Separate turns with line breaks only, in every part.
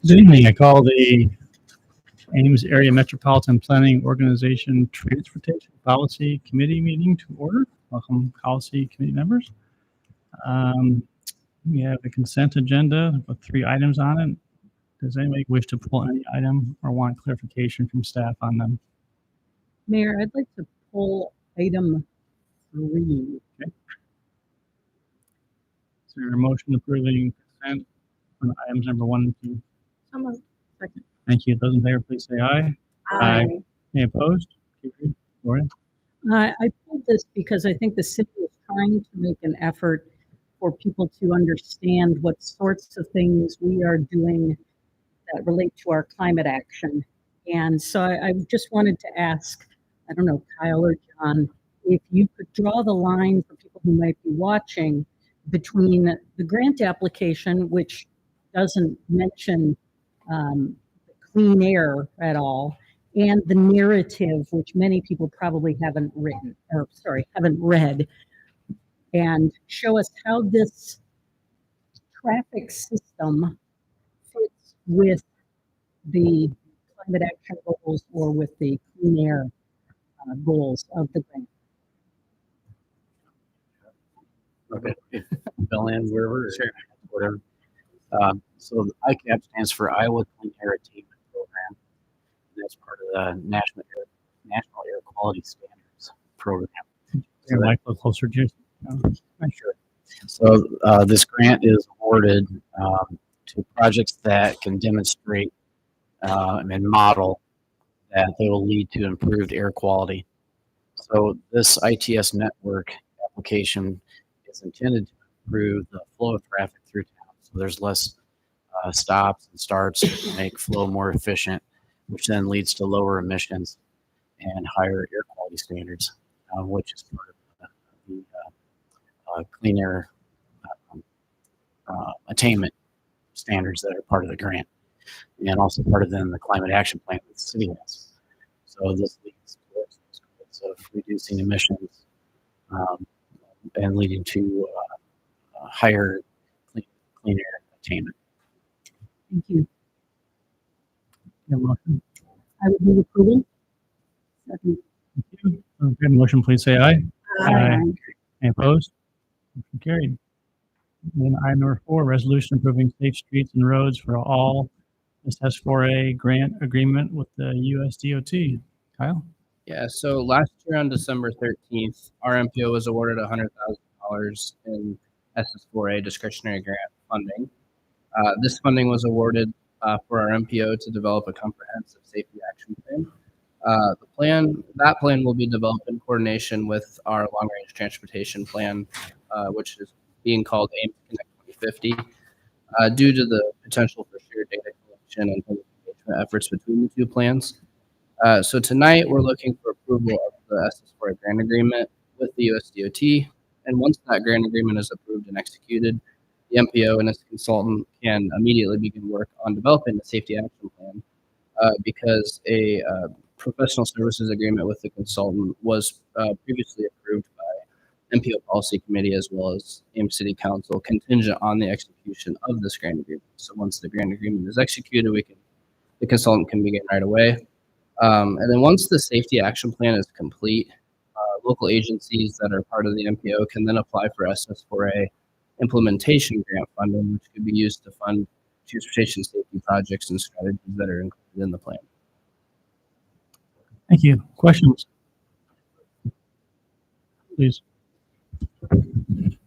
Good evening. I call the Ames Area Metropolitan Planning Organization Transportation Policy Committee meeting to order. Welcome, policy committee members. We have a consent agenda with 3 items on it. Does anybody wish to pull any item or want clarification from staff on them?
Mayor, I'd like to pull item 3.
Okay. Is there a motion approving consent on items number 1 and 2?
So moved. Second.
Thank you. Those in favor, please say aye. Aye. Any opposed? Gloria?
I pulled this because I think the city is trying to make an effort for people to understand what sorts of things we are doing that relate to our climate action. And so I just wanted to ask, I don't know, Kyle or John, if you could draw the line for people who might be watching between the grant application, which doesn't mention clean air at all, and the narrative, which many people probably haven't read, and show us how this traffic system fits with the climate action goals or with the clean air goals of the grant.
Okay, fill in wherever, sure, whatever. So the ICAP stands for Iowa Clean Air Attainment Program. And that's part of the National Air Quality Standards Program.
Your mic a little closer, Jason.
Sure. So this grant is awarded to projects that can demonstrate and model that they will lead to improved air quality. So this ITS network application is intended to improve the flow of traffic through town. So there's less stops and starts to make flow more efficient, which then leads to lower emissions and higher air quality standards, which is part of the clean air attainment standards that are part of the grant, and also part of then the climate action plan that the city has. So this leads towards those goals of reducing emissions and leading to higher clean air attainment.
Thank you.
Your motion.
I would move approval. Second.
Thank you. Okay, motion, please say aye. Aye. Any opposed? Motion carried. Then item number 4, resolution approving safe streets and roads for all SS4A grant agreement with the US DOT. Kyle?
Yeah, so last year on December 13th, our MPO was awarded $100,000 in SS4A discretionary grant funding. This funding was awarded for our MPO to develop a comprehensive safety action plan. That plan will be developed in coordination with our long-range transportation plan, which is being called Ames Connect 2050, due to the potential for shared data collection and public engagement efforts between the 2 plans. So tonight we're looking for approval of the SS4A grant agreement with the US DOT, and once that grant agreement is approved and executed, the MPO and its consultant can immediately begin work on developing the safety action plan, because a professional services agreement with the consultant was previously approved by MPO Policy Committee as well as Ames City Council, contingent on the execution of this grant agreement. So once the grant agreement is executed, the consultant can begin right away. And then once the safety action plan is complete, local agencies that are part of the MPO can then apply for SS4A implementation grant funding, which could be used to fund transportation safety projects and strategies that are included in the plan.
Thank you. Questions? Please.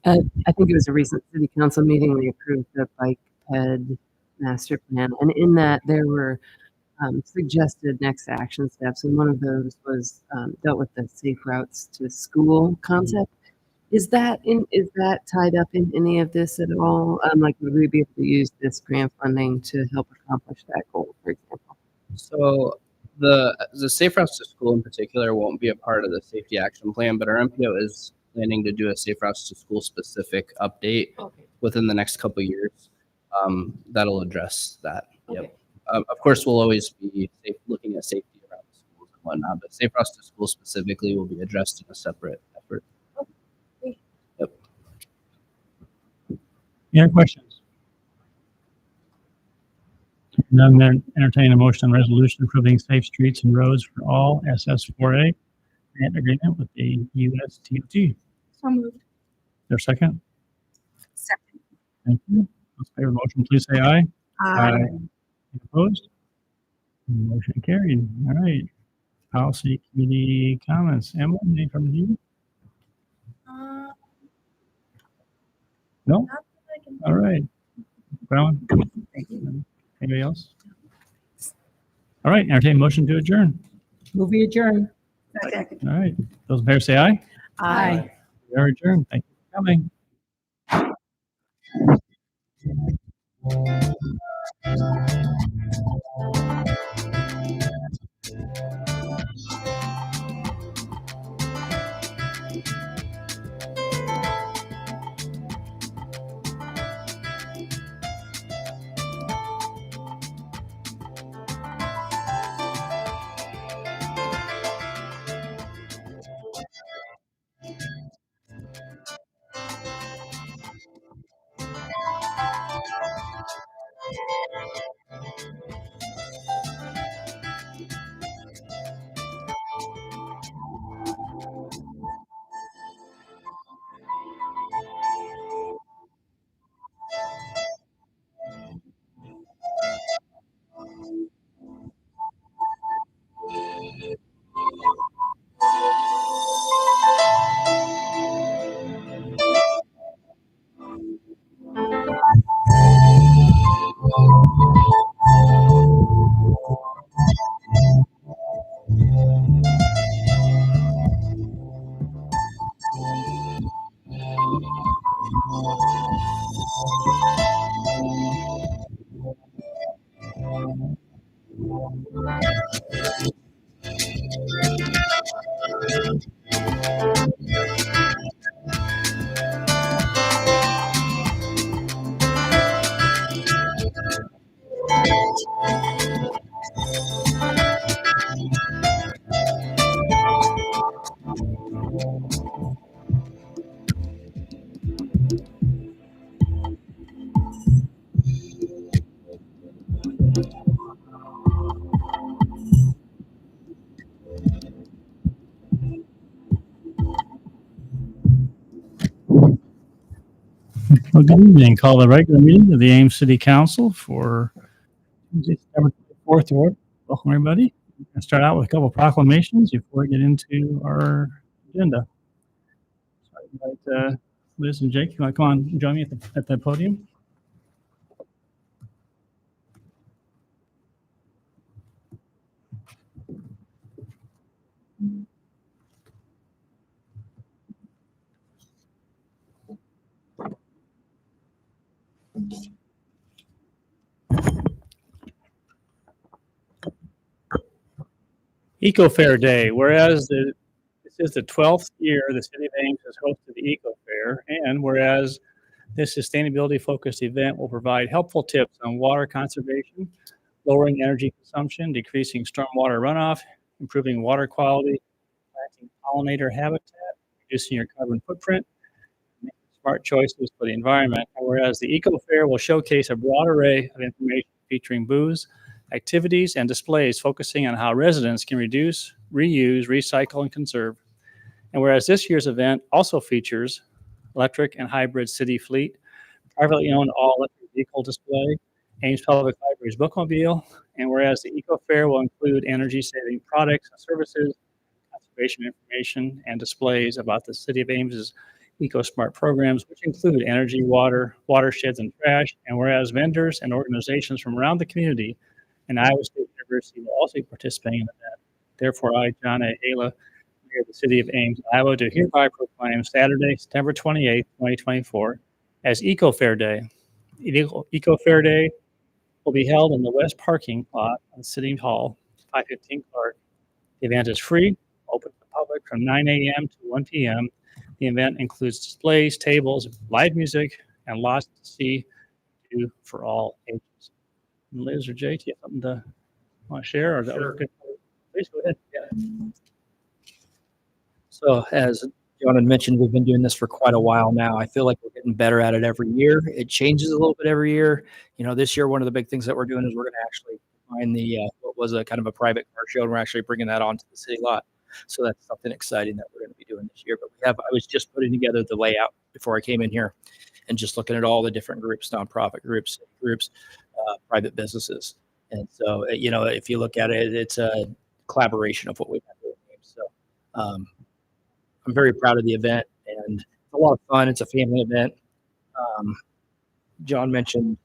I think it was a recent city council meeting when they approved the bike ped master plan, and in that there were suggested next action steps, and one of those was dealt with the safe routes to school concept. Is that tied up in any of this at all? Like, would we be able to use this grant funding to help accomplish that goal, for example?
So the safe routes to school in particular won't be a part of the safety action plan, but our MPO is planning to do a safe routes to school specific update within the next couple of years. That'll address that. Okay. Yep. Of course, we'll always be looking at safety around the schools and whatnot, but safe routes to school specifically will be addressed in a separate effort.
Okay.
Yep.
Any other questions? None, then entertain a motion on resolution approving safe streets and roads for all SS4A grant agreement with the USTOT.
So moved.
There a second?
Second.
Thank you. Those in favor of the motion, please say aye. Any opposed? Motion carried. All right. Policy committee comments. Emily, anything from you? No?
Not that I can-
All right. Brown?
Thank you.
Anybody else? All right. Entertain a motion to adjourn.
Movie adjourn.
Second.
All right. Those in favor say aye.
Aye.
We are adjourned. Thank you for coming. Well, good evening. Call the regular meeting of the Ames City Council for Tuesday, September 24th. Welcome, everybody. I'm going to start out with a couple proclamations before we get into our agenda. So I invite Liz and Jake, you want to come on and join me at the podium? Eco Fair Day, whereas this is the 12th year the City of Ames has hosted the Eco Fair, and whereas this sustainability-focused event will provide helpful tips on water conservation, lowering energy consumption, decreasing stormwater runoff, improving water quality, planting pollinator habitat, reducing your carbon footprint, making smart choices for the environment. And whereas the Eco Fair will showcase a broad array of information featuring booths, activities, and displays focusing on how residents can reduce, reuse, recycle, and conserve. And whereas this year's event also features electric and hybrid city fleet, privately owned all-electric vehicle display, Ames Public Library's bookmobile, and whereas the Eco Fair will include energy-saving products and services, conservation information, and displays about the City of Ames's EcoSmart programs, which include energy, water, watersheds, and trash, and whereas vendors and organizations from around the community and Iowa State University will also be participating in the event. Therefore, I, John A. Ayla, Mayor of the City of Ames, Iowa, do hereby proclaim Saturday, September 28th, 2024, as Eco Fair Day. Eco Fair Day will be held in the west parking lot of City Hall, 515 Clark. The event is free, open to the public from 9 a.m. to 1 p.m. The event includes displays, tables, live music, and lots to see do for all ages. Liz or Jake, do you have something to want to share? Or is that
Sure.
good? Please go ahead. Yeah. So as
John had mentioned, we've been doing this for quite a while now. I feel like we're getting better at it every year. It changes a little bit every year. This year, one of the big things that we're doing is we're going to actually find what was a kind of a private car show, and we're actually bringing that onto the city lot. So that's something exciting that we're going to be doing this year. But I was just putting together the layout before I came in here and just looking at all the different groups, nonprofit groups, private businesses. And so, if you look at it, it's a collaboration of what we've been doing. So I'm very proud of the event, and it's a lot of fun. It's a family event. John mentioned,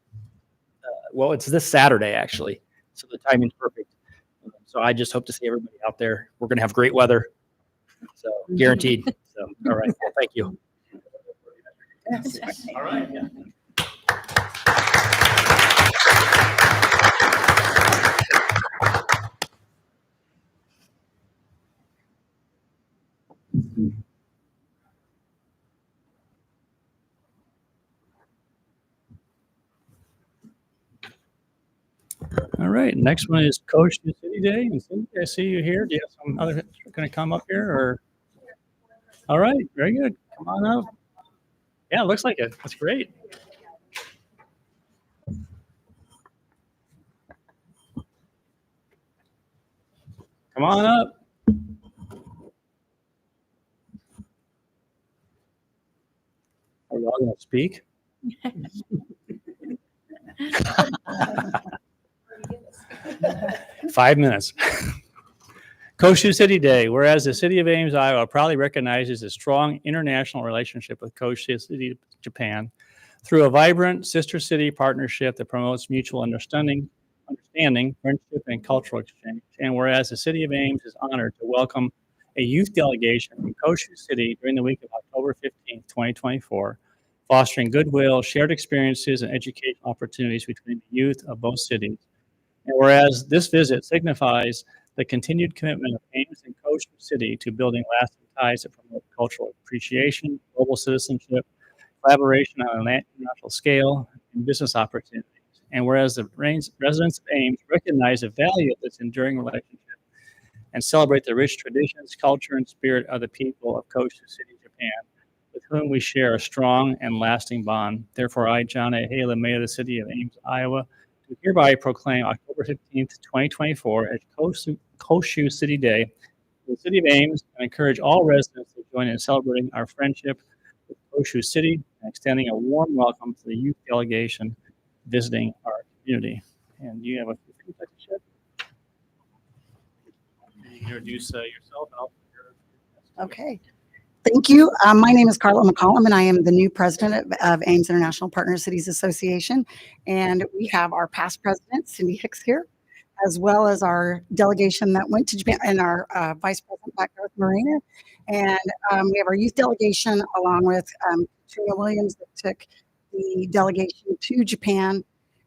it's this Saturday, actually. So the timing's perfect. So I just hope to see everybody out there. We're going to have great weather. So guaranteed. So, all right. Well, thank you.
All right. Yeah. All right. Next one is Coach New City Day. And Cindy, I see you here. Do you have some other going to come up here? Or all right, very good. Come on up. Yeah, it looks like it. That's great. Come on up. Are you all going to speak? 5 minutes. Koshu City Day. Whereas the city of Ames, Iowa proudly recognizes a strong international relationship with Koshu City, Japan through a vibrant sister city partnership that promotes mutual understanding, friendship, and cultural exchange. And whereas the city of Ames is honored to welcome a youth delegation from Koshu City during the week of October 15th, 2024, fostering goodwill, shared experiences, and educational opportunities between the youth of both cities. And whereas this visit signifies the continued commitment of Ames and Koshu City to building lasting ties that promote cultural appreciation, global citizenship, collaboration on an international scale, and business opportunities. And whereas the residents of Ames recognize the value of this enduring relationship and celebrate the rich traditions, culture, and spirit of the people of Koshu City, Japan, with whom we share a strong and lasting bond. Therefore, I, John A. Halen, Mayor of the City of Ames, Iowa, do hereby proclaim October 15th, 2024 as Koshu City Day in the City of Ames, and encourage all residents to join in celebrating our friendship with Koshu City and extending a warm welcome to the youth delegation visiting our community. And you have a few things to share? Can you introduce yourself?
Okay. Thank you. My name is Carla McCollum, and I am the new president of Ames International Partner Cities Association. And we have our past president, Cindy Hicks, here, as well as our delegation that went to Japan, and our vice president back there with Marina. And we have our youth delegation along with Katrina Williams that took the delegation to Japan.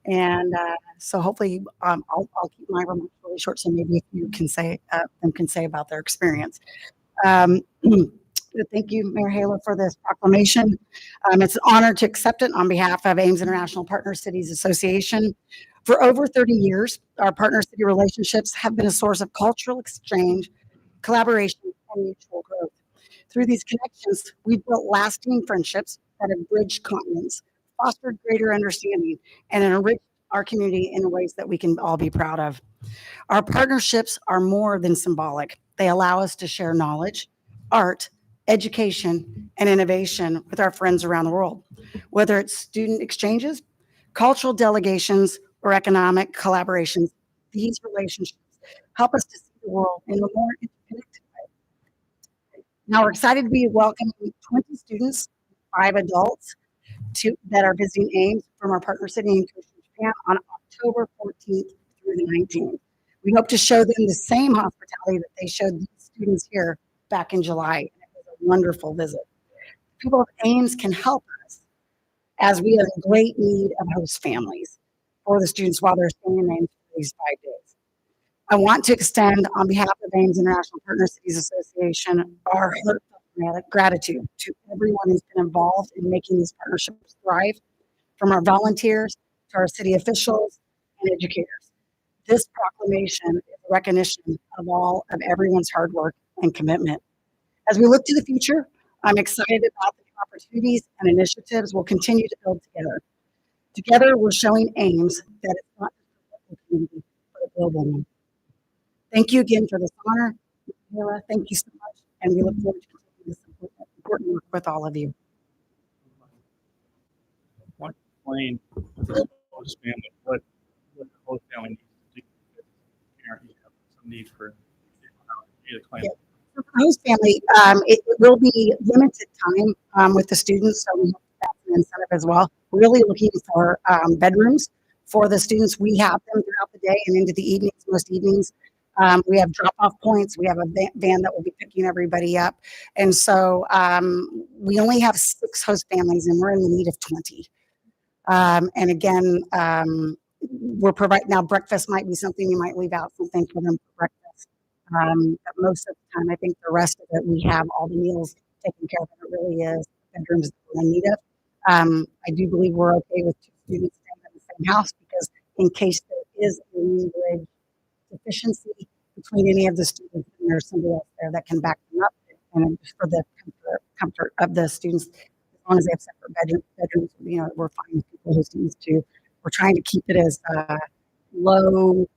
And so hopefully I'll keep my remarks really short, so maybe if you can say them can say about their experience. Thank you, Mayor Halo, for this proclamation. It's an honor to accept it on behalf of Ames International Partner Cities Association. For over 30 years, our partner city relationships have been a source of cultural exchange, collaboration, and mutual growth. Through these connections, we've built lasting friendships that have bridged continents, fostered greater understanding, and enriched our community in ways that we can all be proud of. Our partnerships are more than symbolic. They allow us to share knowledge, art, education, and innovation with our friends around the world. Whether it's student exchanges, cultural delegations, or economic collaborations, these relationships help us to see the world in a more interconnected way. Now we're excited to be welcoming 20 students, 5 adults that are visiting Ames from our partner city in Japan on October 14th through the 19th. We hope to show them the same hospitality that they showed these students here back in July. Wonderful visit. People of Ames can help us as we have a great need of host families for the students while they're staying in Ames for these 5 days. I want to extend on behalf of Ames International Partner Cities Association our heartfelt gratitude to everyone who's been involved in making these partnerships thrive, from our volunteers to our city officials and educators. This proclamation is a recognition of everyone's hard work and commitment. As we look to the future, I'm excited about the opportunities and initiatives we'll continue to build together. Together, we're showing Ames that it's not just a local community, but a global one. Thank you again for this honor. Michaela, thank you so much, and we look forward to continuing this important work with all of you.
Why don't you explain to the host family what the host family needs to do? Parents have some need for the claim.
Yeah. For the host family, it will be limited time with the students, so we hope that's an incentive as well. We're really looking for bedrooms for the students. We have them throughout the day and into the evenings, most evenings. We have drop-off points. We have a van that will be picking everybody up. And so we only have 6 host families, and we're in the need of 20. And again, we're providing now breakfast might be something you might leave out something for them for breakfast. But most of the time, I think the rest of it, we have all the meals taken care of. And it really is bedrooms that we're in need of. I do believe we're okay with 2 students staying in the same house because in case there is a language deficiency between any of the students, and there's somebody else there that can back them up. And just for the comfort of the students, as long as they have separate bedrooms, we're fine with people who students too. We're trying to keep it as low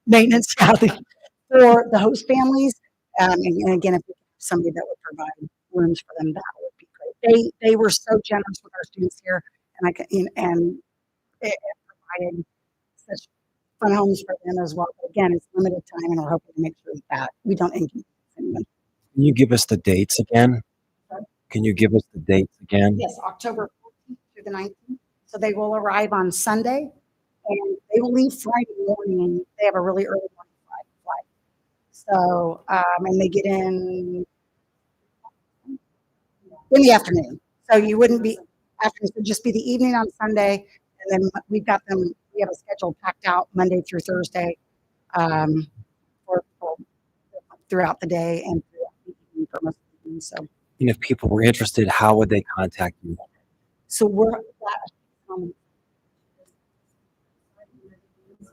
maintenance for the host families. And again, if we have somebody that would provide rooms for them, that would be great. They were so generous with our students here, and it provided such fun homes for them as well. But again, it's limited time, and we're hoping to make sure that we don't inconvenience anyone.
Can you give us the dates again?
Sorry?
Can you give us the dates again?
Yes, October 14th through the 19th. So they will arrive on Sunday, and they will leave Friday morning. They have a really early morning flight. So, and they get in the afternoon. So you wouldn't be afternoon. So just be the evening on Sunday, and then we have a schedule packed out Monday through Thursday for throughout the day and throughout the evening for most of the evening. So.
And if people were interested, how would they contact you?
So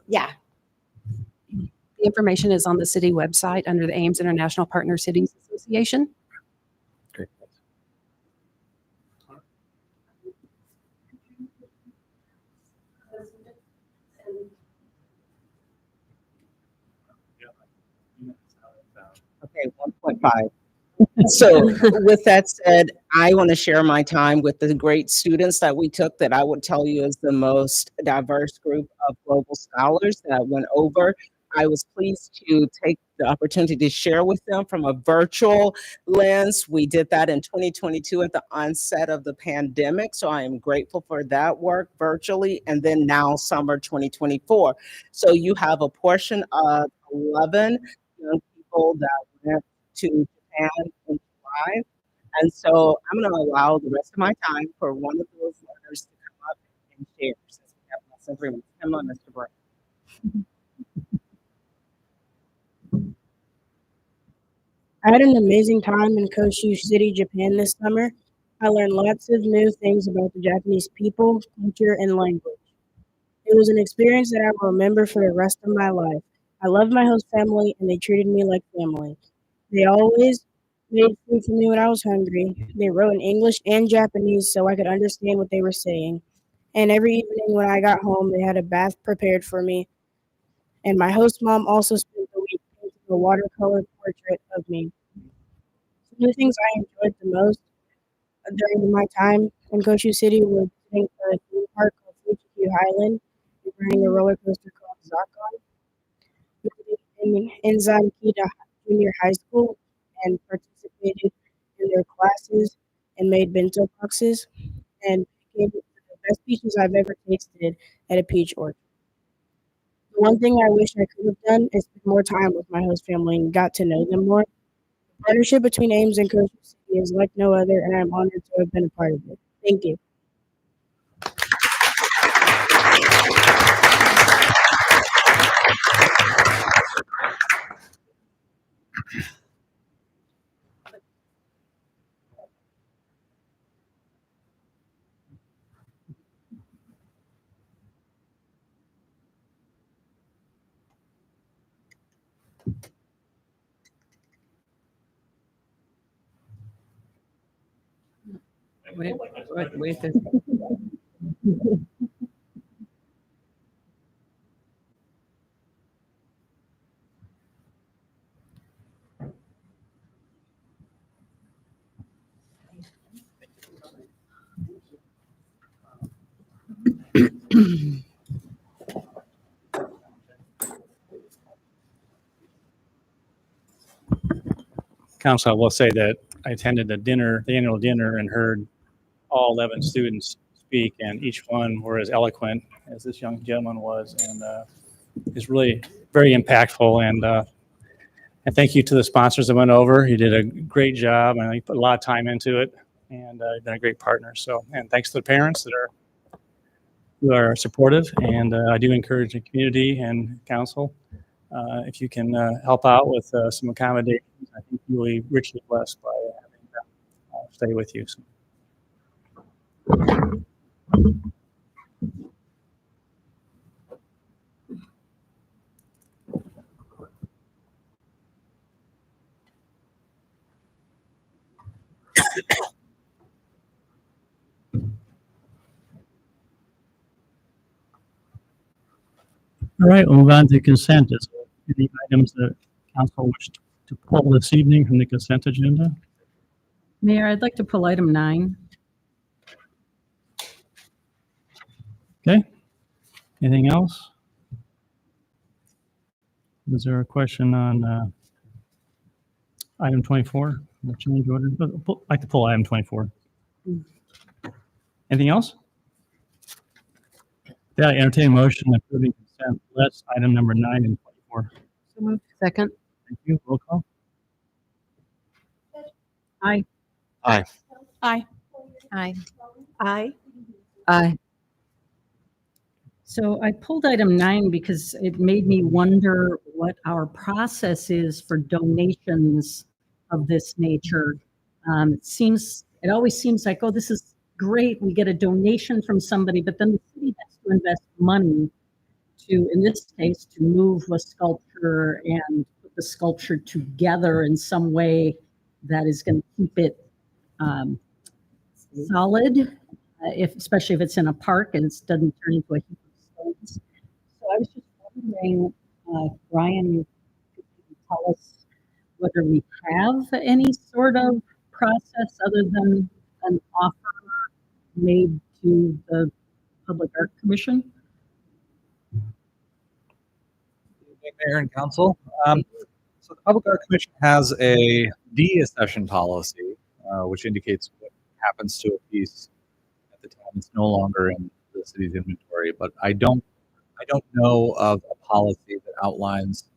yeah.
The information is on the city website under the Ames International Partner Cities Association.
Great.
Okay, 1.5. So with that said, I want to share my time with the great students that we took that I would tell you is the most diverse group of global scholars that went over. I was pleased to take the opportunity to share with them from a virtual lens. We did that in 2022 at the onset of the pandemic. So I am grateful for that work virtually, and then now summer 2024. So you have a portion of 11 young people that went to Japan in July. And so I'm going to allow the rest of my time for one of those learners to come up and share since we have less than 3 minutes. Come on, Mr. Brown.
I had an amazing time in Koshu City, Japan this summer. I learned lots of new things about the Japanese people, culture, and language. It was an experience that I will remember for the rest of my life. I loved my host family, and they treated me like family. They always made food for me when I was hungry. They wrote in English and Japanese so I could understand what they were saying. And every evening when I got home, they had a bath prepared for me. And my host mom also spent the week painting a watercolor portrait of me. Some of the things I enjoyed the most during my time in Koshu City was visiting a theme park called Fujikyu Highland and riding a roller coaster called Zakon. Visiting Enzan Kita Junior High School and participated in their classes and made bento boxes and became the best peaches I've ever tasted at a peach orchard. The one thing I wish I could have done is spend more time with my host family and got to know them more. The partnership between Ames and Kosher City is like no other, and I'm honored to have been a part of it. Thank you.
Wait.
Council, I will say that I attended the annual dinner, and heard all 11 students speak, and each one were as eloquent as this young gentleman was, and is really very impactful. And thank you to the sponsors that went over. You did a great job, and you put a lot of time into it, and you've been a great partner. So, and thanks to the parents who are supportive, and I do encourage the community and council, if you can help out with some accommodations, I think you will be richly blessed by having them stay with you. So. All right, we'll move on to consent. Is there any items that council wish to pull this evening from the consent agenda?
Mayor, I'd like to pull item 9.
Okay. Anything else? Is there a question on item 24? The change order. I'd like to pull item 24. Anything else? Yeah, entertain a motion approving consent list item number 9 and 24.
So moved. Second.
Thank you. Roll call.
Aye.
Aye.
Aye.
Aye.
Aye.
Aye.
So I pulled item 9 because it made me wonder what our process is for donations of this nature. It always seems like, oh, this is great. We get a donation from somebody, but then the city has to invest money to, in this case, to move a sculpture and put the sculpture together in some way that is going to keep it solid, especially if it's in a park and it doesn't turn into a heap of stones. So I was just wondering, Brian, could you tell us whether we have any sort of process other than an offer made to the Public Art Commission?
Mayor and Council. So the Public Art Commission has a deaccession policy, which indicates what happens to a piece at the time it's no longer in the city's inventory. But I don't know of a policy that outlines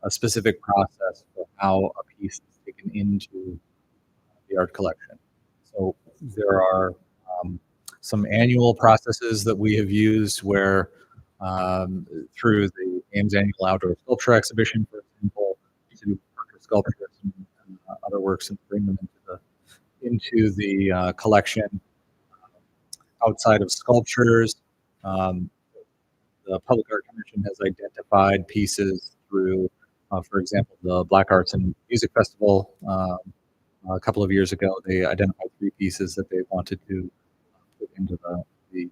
a specific process for how a piece is taken into the art collection. So there are some annual processes that we have used where through the Ames Annual Outdoor Sculpture Exhibition, for example, to purchase sculptures and other works and bring them into the collection. Outside of sculptures, the Public Art Commission has identified pieces through, for example, the Black Arts and Music Festival. A couple of years ago, they identified 3 pieces that they wanted to put into the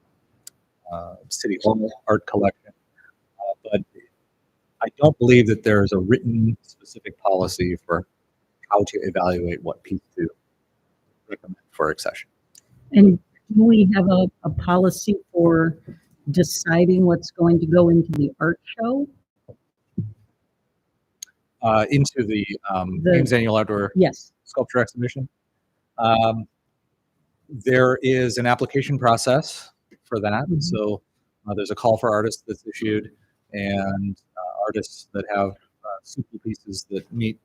City Hall art collection. But I don't believe that there is a written specific policy for how to evaluate what piece to recommend for accession.
And do we have a policy for deciding what's going to go into the art show?
Into the Ames Annual Outdoor
Yes.
Sculpture Exhibition. There is an application process for that.
Mhm.
So there's a call for artists that's issued, and artists that have simple pieces that meet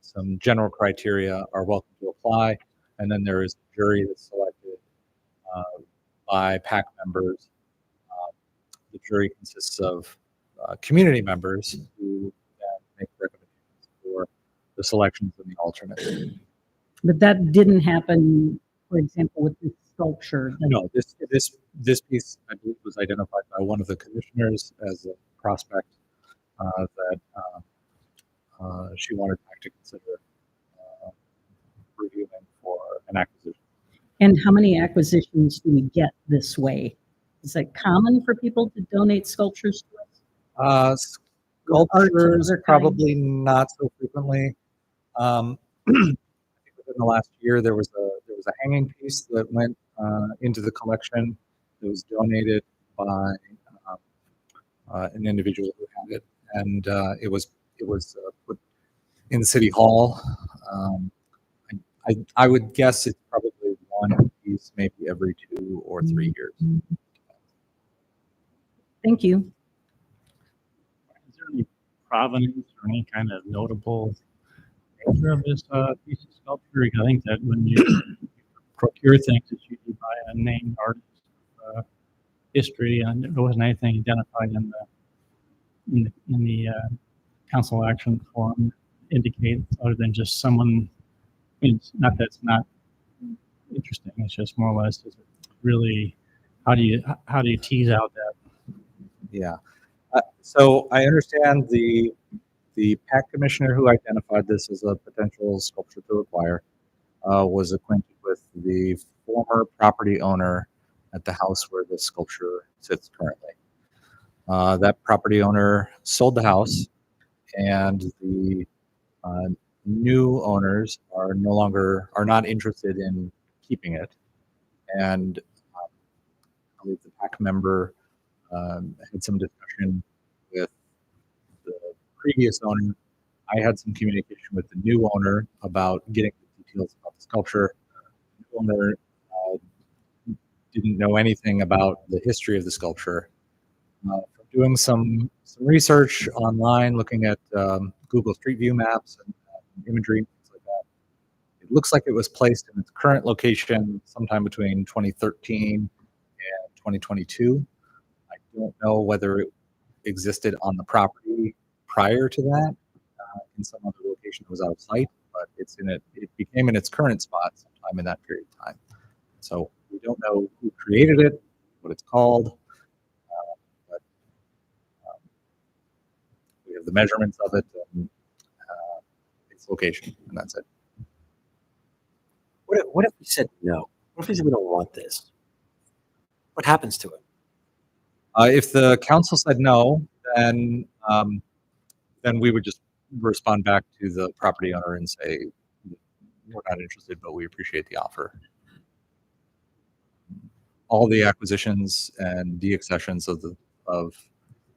some general criteria are welcome to apply. And then there is a jury that's selected by PAC members. The jury consists of community members who then make recommendations for the selections and the alternates.
But that didn't happen, for example, with this sculpture.
No, this piece, I believe, was identified by one of the commissioners as a prospect that she wanted to consider reviewing for an acquisition.
And how many acquisitions do we get this way? Is it common for people to donate sculptures to us?
Sculptures,
other
probably not so frequently. I think within the last year, there was a hanging piece that went into the collection. It was donated by an individual who had it, and it was put in City Hall. I would guess it's probably one piece, maybe every 2 or 3 years.
Thank you.
Is there any provenance or any kind of notable nature of this piece of sculpture? I think that when you procure things, it's usually by a named artist history, and there wasn't anything identified in the council action form indicate other than just someone. It's not that it's not interesting. It's just more or less is it really how do you tease out that?
Yeah. So I understand the PAC commissioner who identified this as a potential sculpture to acquire was acquainted with the former property owner at the house where the sculpture sits currently. That property owner sold the house, and the new owners are not interested in keeping it. And I believe the PAC member had some discussion with the previous owner. I had some communication with the new owner about getting the details about the sculpture. The new owner didn't know anything about the history of the sculpture. From doing some research online, looking at Google Street View maps and imagery, things like that, it looks like it was placed in its current location sometime between 2013 and 2022. I don't know whether it existed on the property prior to that in some other location that was out of sight, but it became in its current spot sometime in that period of time. So we don't know who created it, what it's called, but we have the measurements of it and its location, and that's it.
What if we said no? What if we said we don't want this? What happens to it?
If the council said no, then we would just respond back to the property owner and say, we're not interested, but we appreciate the offer. All the acquisitions and deaccessions of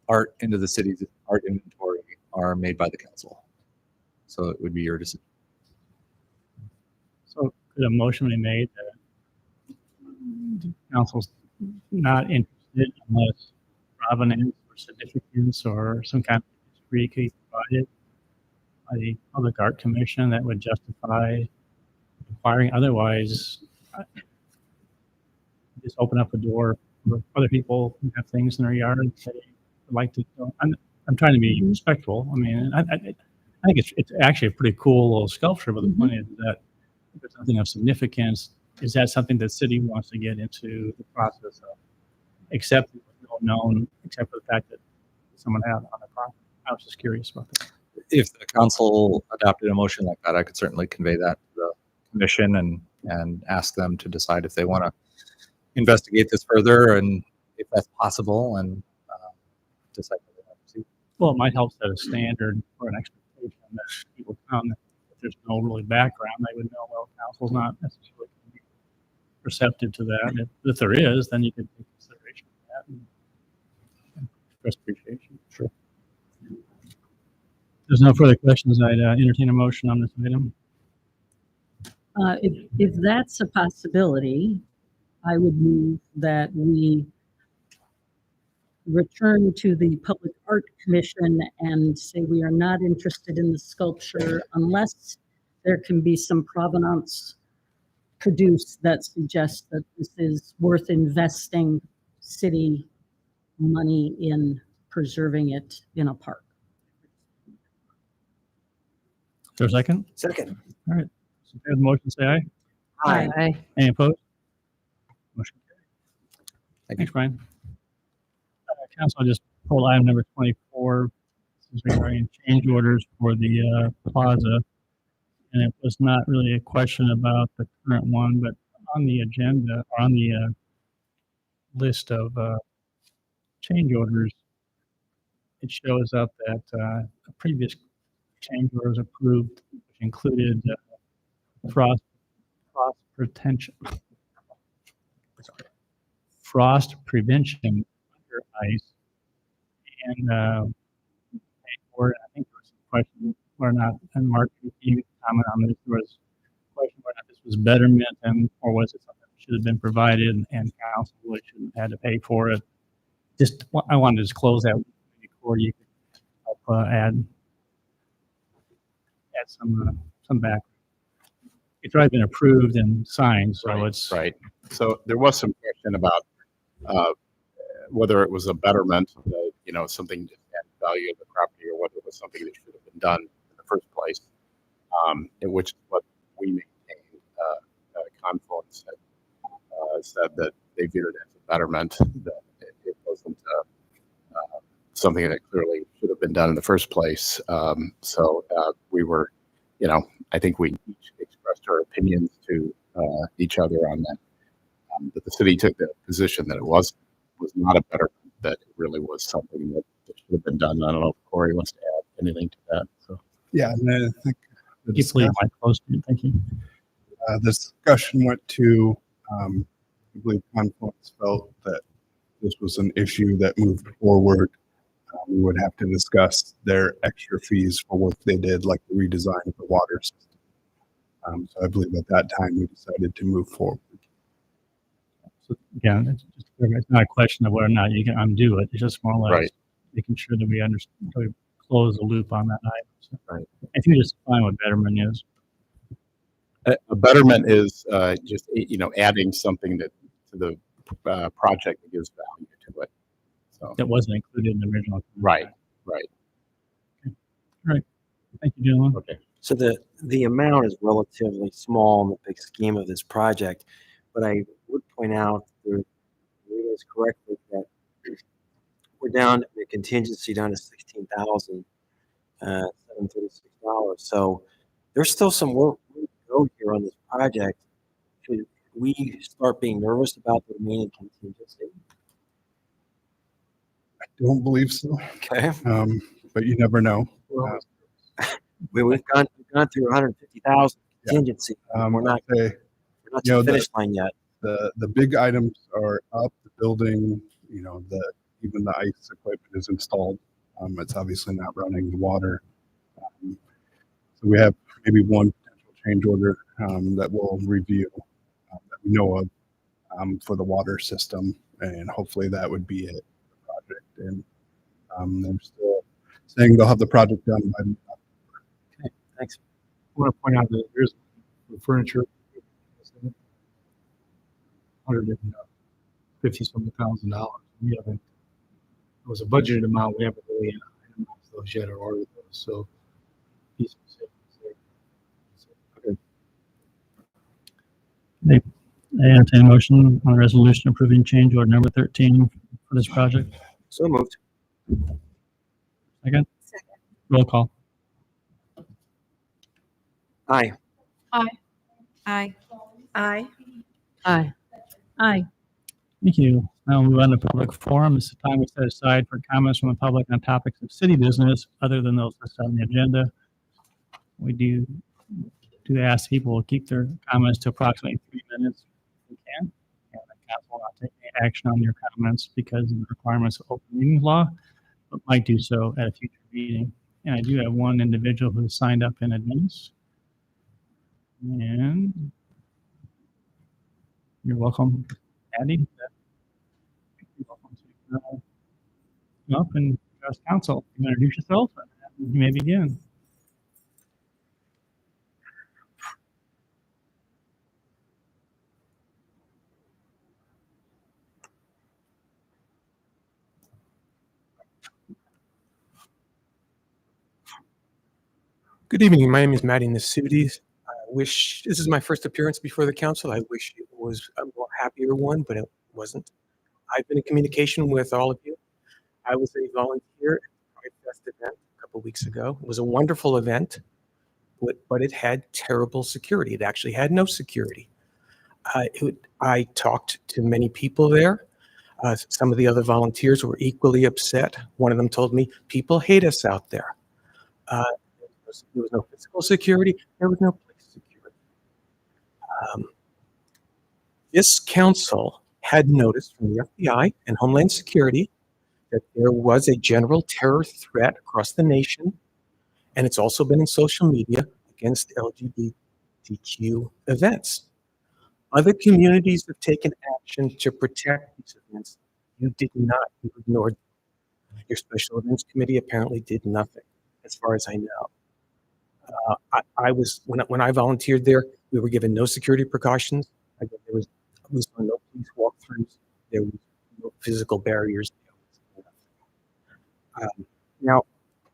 art into the city's art inventory are made by the council. So it would be your decision.
So could a motion be made that the council's not interested unless provenance or significance or some kind of history could be provided by the Public Art Commission that would justify acquiring? Otherwise, just open up a door for other people who have things in their yard and say, I'd like to. I'm trying to be respectful. I mean, I think it's actually a pretty cool little sculpture, but the point is that if there's something of significance, is that something that the city wants to get into the process of accepting what's known, except for the fact that someone had on the property? I was just curious about that.
If the council adopted a motion like that, I could certainly convey that to the commission and ask them to decide if they want to investigate this further and if that's possible, and decide whether they want to proceed.
Well, it might help set a standard or an expectation that people come. If there's no really background, they would know, well, council's not necessarily going to be receptive to that. If there is, then you could take consideration of that and express appreciation. Sure. If there's no further questions, I'd entertain a motion on this item.
If that's a possibility, I would move that we return to the Public Art Commission and say we are not interested in the sculpture unless there can be some provenance produced that suggests that this is worth investing city money in preserving it in a park.
Is there a second?
Second.
All right. So if you have the motion, say aye.
Aye.
Aye.
Any opposed? Motion carried.
Thank you.
Thanks, Brian. Council, I just pulled item number 24. This is regarding change orders for the plaza. And it was not really a question about the current one, but on the agenda, or on the list of change orders, it shows up that a previous change order was approved, which included frost prevention, frost prevention under ice, and or I think there was some question or not, and Mark, you comment on this. There was a question whether this was betterment, and or was it something that should have been provided, and council really shouldn't have had to pay for it. Just I wanted to disclose that before you could help add some back. It's already been approved and signed, so
Right,
it's
right. So there was some question about whether it was a betterment, something that added value to the property, or whether it was something that should have been done in the first place, which is what we maintained. Confluence said that they viewed it as a betterment, that it wasn't something that clearly should have been done in the first place. So we were, I think we each expressed our opinions to each other on that. But the city took the position that it was not a betterment, that it really was something that should have been done. I don't know if Corey wants to add anything to that. So
yeah, and I think the
keep leaving my close to you. Thank you.
This discussion went to, I believe Confluence felt that this was an issue that moved forward. We would have to discuss their extra fees for work they did, like the redesign of the water system. So I believe at that time we decided to move forward.
So again, it's not a question of whether or not you can undo it. It's just more or less
Right.
making sure that we understand, we close the loop on that item. So
Right.
I think just define what betterment is.
A betterment is just adding something to the project that gives value to it. So
That wasn't included in the original.
right.
All right. Thank you, gentlemen.
Okay.
So the amount is relatively small in the big scheme of this project, but I would point out, there is correctly, that we're down the contingency down to $16,736. So there's still some work to go here on this project. Should we start being nervous about the remaining contingency?
I don't believe so,
Okay.
but you never know.
We've gone through 150,000 contingency. We're not
say,
to the finish line yet.
The big items are up, the building, even the ice equipment is installed. It's obviously not running the water. So we have maybe one potential change order that we'll review that we know of for the water system, and hopefully that would be it for the project. And they're still saying they'll have the project done by.
Okay, thanks.
I want to point out that there's the furniture, 150-something thousand dollars. We haven't. It was a budgeted amount. We haven't really itemized those yet or ordered those. So be specific there.
I entertain a motion on a resolution approving change order number 13 for this project.
So moved.
Second? Roll call.
Aye.
Aye. Aye.
Aye.
Aye.
Thank you. Now we'll move on to public forum. This is the time we set aside for comments from the public on topics of city business other than those listed on the agenda. We do ask people to keep their comments to approximately 3 minutes if we can. And the council will not take any action on your comments because of the requirements of open meetings law, but might do so at a future meeting. And I do have one individual who signed up in advance. And you're welcome, Addie. You're welcome to come up and address council. You introduce yourself and you may begin.
Good evening. My name is Matty Nasutis. I wish this is my first appearance before the council. I wish it was a more happier one, but it wasn't. I've been in communication with all of you. I was a volunteer at the Pride Fest event a couple weeks ago. It was a wonderful event, but it had terrible security. It actually had no security. I talked to many people there. Some of the other volunteers were equally upset. One of them told me, people hate us out there. There was no physical security. There was no police security. This council had noticed from the FBI and Homeland Security that there was a general terror threat across the nation, and it's also been in social media against LGBTQ events. Other communities have taken action to protect these events. You did not. You ignored them. Your special events committee apparently did nothing, as far as I know. I was when I volunteered there, we were given no security precautions. Again, we saw no police walkthroughs. There was no physical barriers. Now,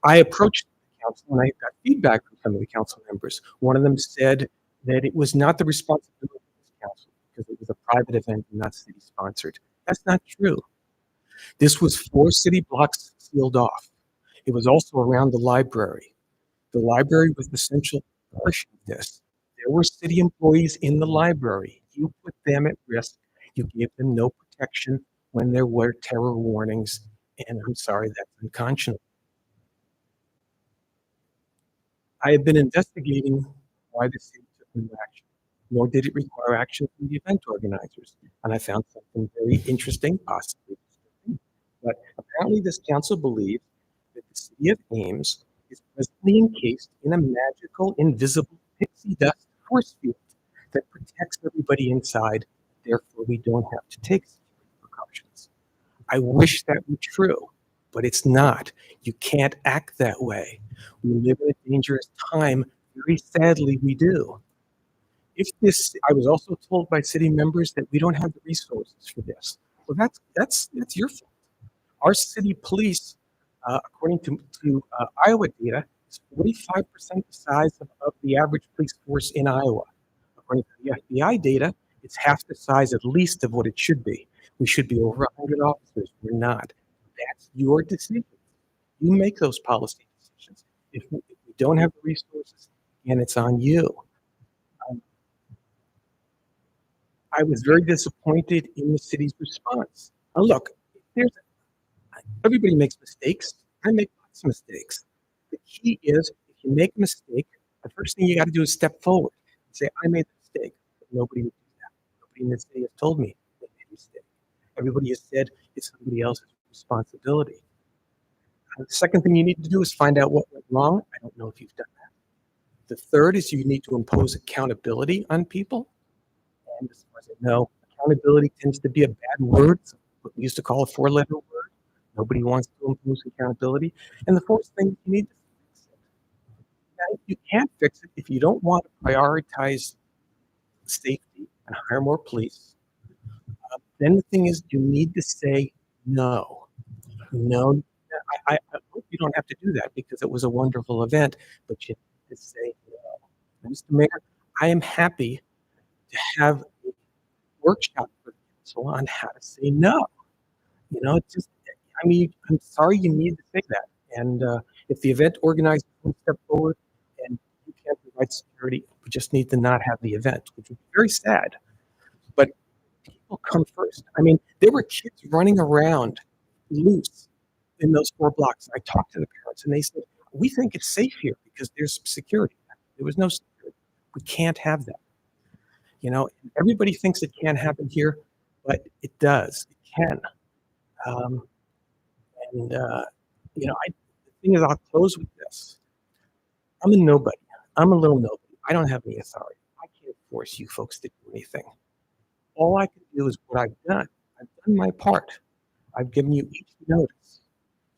I approached the council and I got feedback from some of the council members. One of them said that it was not the responsibility of this council because it was a private event and not city sponsored. That's not true. This was 4 city blocks sealed off. It was also around the library. The library was the central portion of this. There were city employees in the library. You put them at risk. You gave them no protection when there were terror warnings, and I'm sorry, that's unconscionable. I have been investigating why the city took no action, nor did it require action from the event organizers. And I found something very interesting, possibly disturbing. But apparently this council believes that the city of Ames is presently encased in a magical, invisible pixie dust force field that protects everybody inside. Therefore, we don't have to take security precautions. I wish that were true, but it's not. You can't act that way. We live in a dangerous time. Very sadly, we do. I was also told by city members that we don't have the resources for this. Well, that's your fault. Our city police, according to Iowa data, is 45% the size of the average police force in Iowa. According to the FBI data, it's half the size at least of what it should be. We should be over 100 officers. We're not. That's your decision. You make those policy decisions. If we don't have the resources, and it's on you. I was very disappointed in the city's response. Now, look, everybody makes mistakes. I make lots of mistakes. The key is, if you make a mistake, the first thing you got to do is step forward and say, I made a mistake. But nobody would do that. Nobody in the city has told me they made a mistake. Everybody has said it's somebody else's responsibility. The second thing you need to do is find out what went wrong. I don't know if you've done that. The third is you need to impose accountability on people. And as far as I know, accountability tends to be a bad word. It's what we used to call a 4-letter word. Nobody wants to impose accountability. And the fourth thing, you need to fix it. Now, you can't fix it if you don't want to prioritize safety and hire more police. Then the thing is, you need to say no. No. I hope you don't have to do that because it was a wonderful event, but you need to say no. Mr. Mayor, I am happy to have a workshop for the council on how to say no. It's just, I'm sorry you need to say that. And if the event organizers won't step forward and you can't provide security, we just need to not have the event, which would be very sad. But people come first. There were kids running around loose in those 4 blocks. I talked to the parents and they said, we think it's safe here because there's security. There was no security. We can't have that. Everybody thinks it can't happen here, but it does. It can. The thing is, I'll close with this. I'm a nobody. I'm a little nobody. I don't have any authority. I can't force you folks to do anything. All I can do is what I've done. I've done my part. I've given you each notice.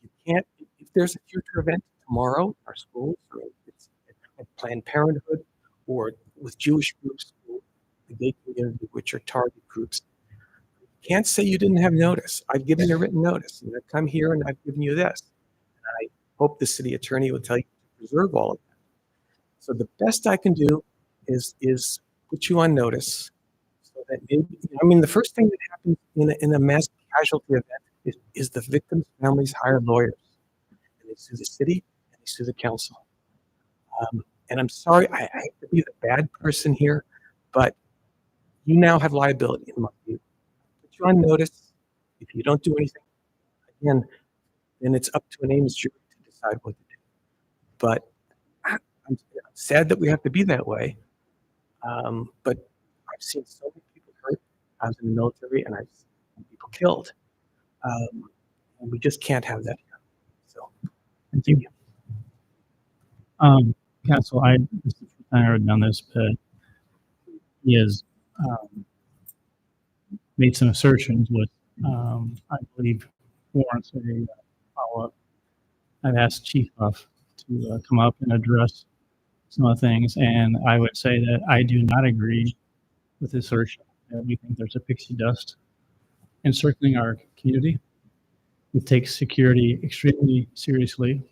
You can't, if there's a future event tomorrow in our schools, or it's at Planned Parenthood, or with Jewish groups, or the gay community, which are target groups, you can't say you didn't have notice. I've given you written notice, and I've come here and I've given you this. And I hope the city attorney will tell you to preserve all of that. So the best I can do is put you on notice. So that maybe, the first thing that happens in a mass casualty event is the victims' families hire lawyers, and they sue the city and they sue the council. And I'm sorry, I hate to be the bad person here, but you now have liability. It must be put you on notice. If you don't do anything, again, then it's up to an Ames jury to decide what to do. But I'm sad that we have to be that way. But I've seen so many people hurt. I was in the military and I've seen people killed. And we just can't have that here. So,
Thank you. Council, this is the first time I've ever done this, but he has made some assertions with, I believe, warrants a follow-up. I've asked Chief Huff to come up and address some of the things, and I would say that I do not agree with the assertion that we think there's a pixie dust encircling our community. We take security extremely seriously.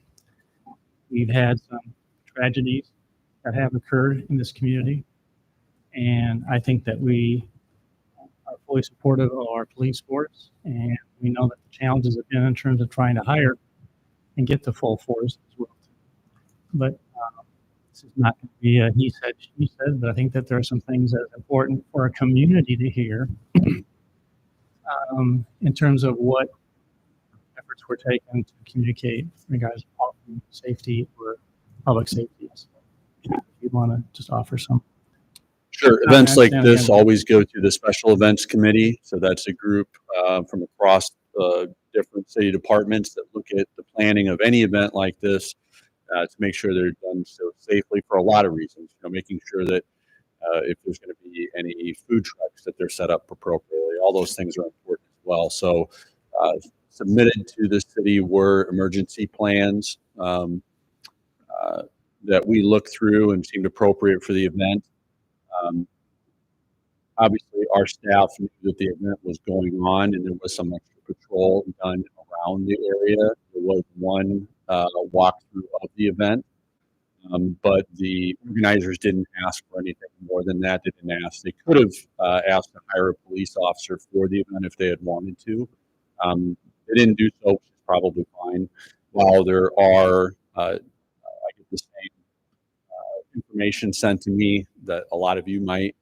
We've had some tragedies that have occurred in this community, and I think that we are fully supportive of our police force, and we know that the challenges have been in terms of trying to hire and get the full force as well. But this is not going to be a he said, she said, but I think that there are some things that are important for our community to hear in terms of what efforts were taken to communicate in regards to safety or public safety. So if you want to just offer some.
Sure. Events like this always go through the special events committee. So that's a group from across different city departments that look at the planning of any event like this to make sure they're done so safely for a lot of reasons. You know, making sure that if there's going to be any food trucks that they're set up appropriately. All those things are important as well. So submitted to the city were emergency plans that we looked through and seemed appropriate for the event. Obviously, our staff knew that the event was going on, and there was some extra patrol done around the area. There was one walkthrough of the event, but the organizers didn't ask for anything more than that. They didn't ask. They could have asked to hire a police officer for the event if they had wanted to. They didn't do so, which is probably fine. While there are, I get the same information sent to me that a lot of you might.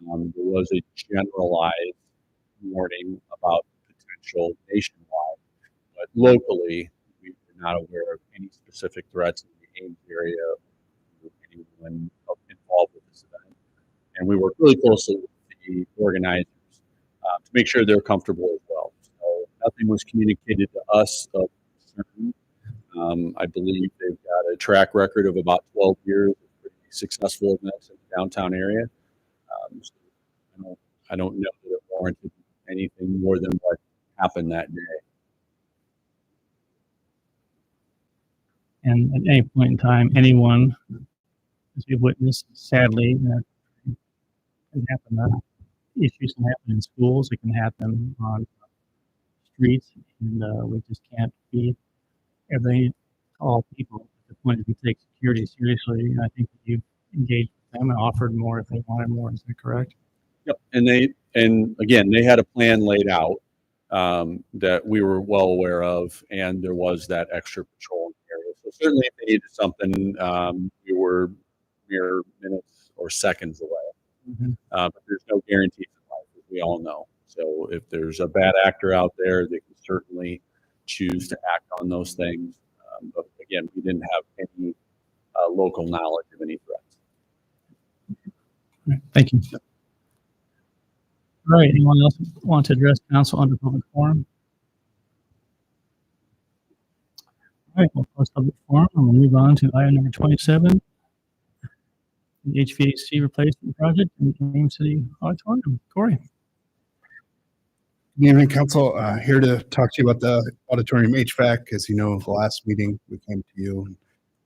There was a generalized warning about potential nationwide, but locally, we were not aware of any specific threats in the Ames area or anyone involved with this event. And we worked really closely with the organizers to make sure they're comfortable as well. So nothing was communicated to us of concern. I believe they've got a track record of about 12 years of pretty successful events in the downtown area. So I don't know that it warranted anything more than what happened that day.
And at any point in time, anyone, as we've witnessed, sadly, can happen. Issues can happen in schools. It can happen on streets, and we just can't be everything to all people. At the point, if you take security seriously, and I think that you've engaged with them and offered more if they wanted more. Is that correct?
Yep. And again, they had a plan laid out that we were well aware of, and there was that extra patrol in the area. So certainly, if they needed something, we were mere minutes or seconds away.
Mm-hmm.
But there's no guarantees in life, as we all know. So if there's a bad actor out there, they can certainly choose to act on those things. But again, we didn't have any local knowledge of any threats.
Right, thank you. All right, anyone else want to address council under public forum? All right, we'll close public forum and we'll move on to item number 27, the HVAC replacement project in the Ames City Auditorium. Corey.
Good evening, Council. Here to talk to you about the auditorium HVAC. As you know, the last meeting we came to you and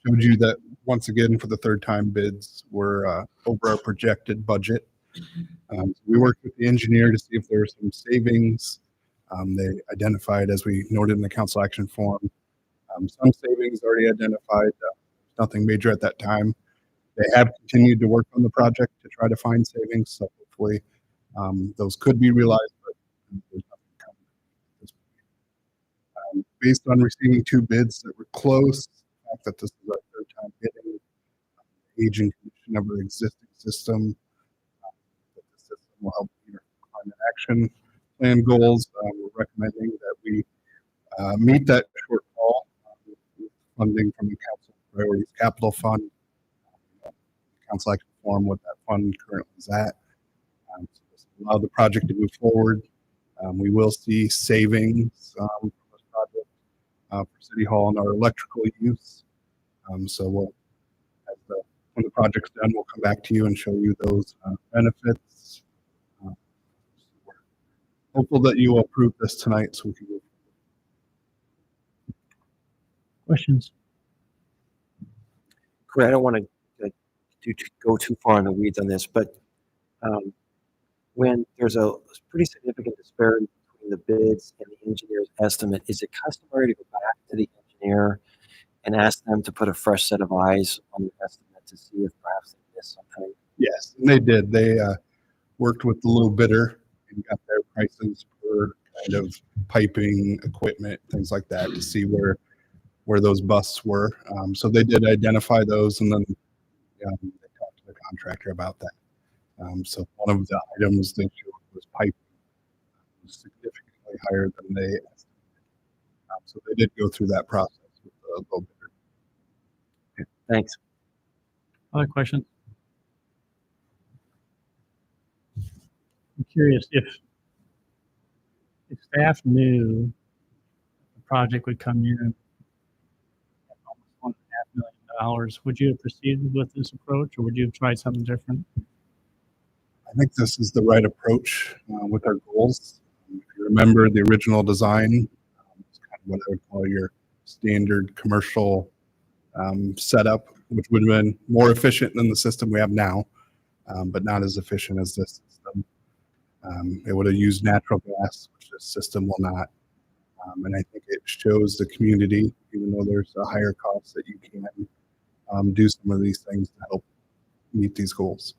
showed you that once again for the third time bids were over our projected budget. We worked with the engineer to see if there were some savings. They identified, as we noted in the council action form, some savings already identified. Nothing major at that time. They have continued to work on the project to try to find savings. So hopefully those could be realized, but there's nothing coming at this point. Based on receiving two bids that were close, the fact that this is our third time bidding, aging condition of our existing system, that the system will help meet our climate action plan goals. We're recommending that we meet that shortfall with funding from the Council Priorities Capital Fund. Council action form what that fund currently is at. So this will allow the project to move forward. We will see savings from this project for City Hall and our electrical use. So we'll, when the project's done, we'll come back to you and show you those benefits. We're hopeful that you will approve this tonight so we can move.
Questions?
Correct. I don't want to go too far in the weeds on this, but when there's a pretty significant disparity between the bids and the engineer's estimate, is it customary to go back to the engineer and ask them to put a fresh set of eyes on the estimate to see if perhaps they missed something?
Yes, and they did. They worked with the little bidder and got their prices for kind of piping, equipment, things like that to see where those busts were. So they did identify those, and then they talked to the contractor about that. So one of the items they showed was piping was significantly higher than they estimated. So they did go through that process with the low bidder.
Okay, thanks.
Other questions? I'm curious if staff knew the project would come in at almost $1.5 million, would you have proceeded with this approach, or would you have tried something different?
I think this is the right approach with our goals. If you remember the original design, it's kind of what I would call your standard commercial setup, which would have been more efficient than the system we have now, but not as efficient as this system. It would have used natural gas, which this system will not. And I think it shows the community, even though there's a higher cost, that you can do some of these things to help meet these goals.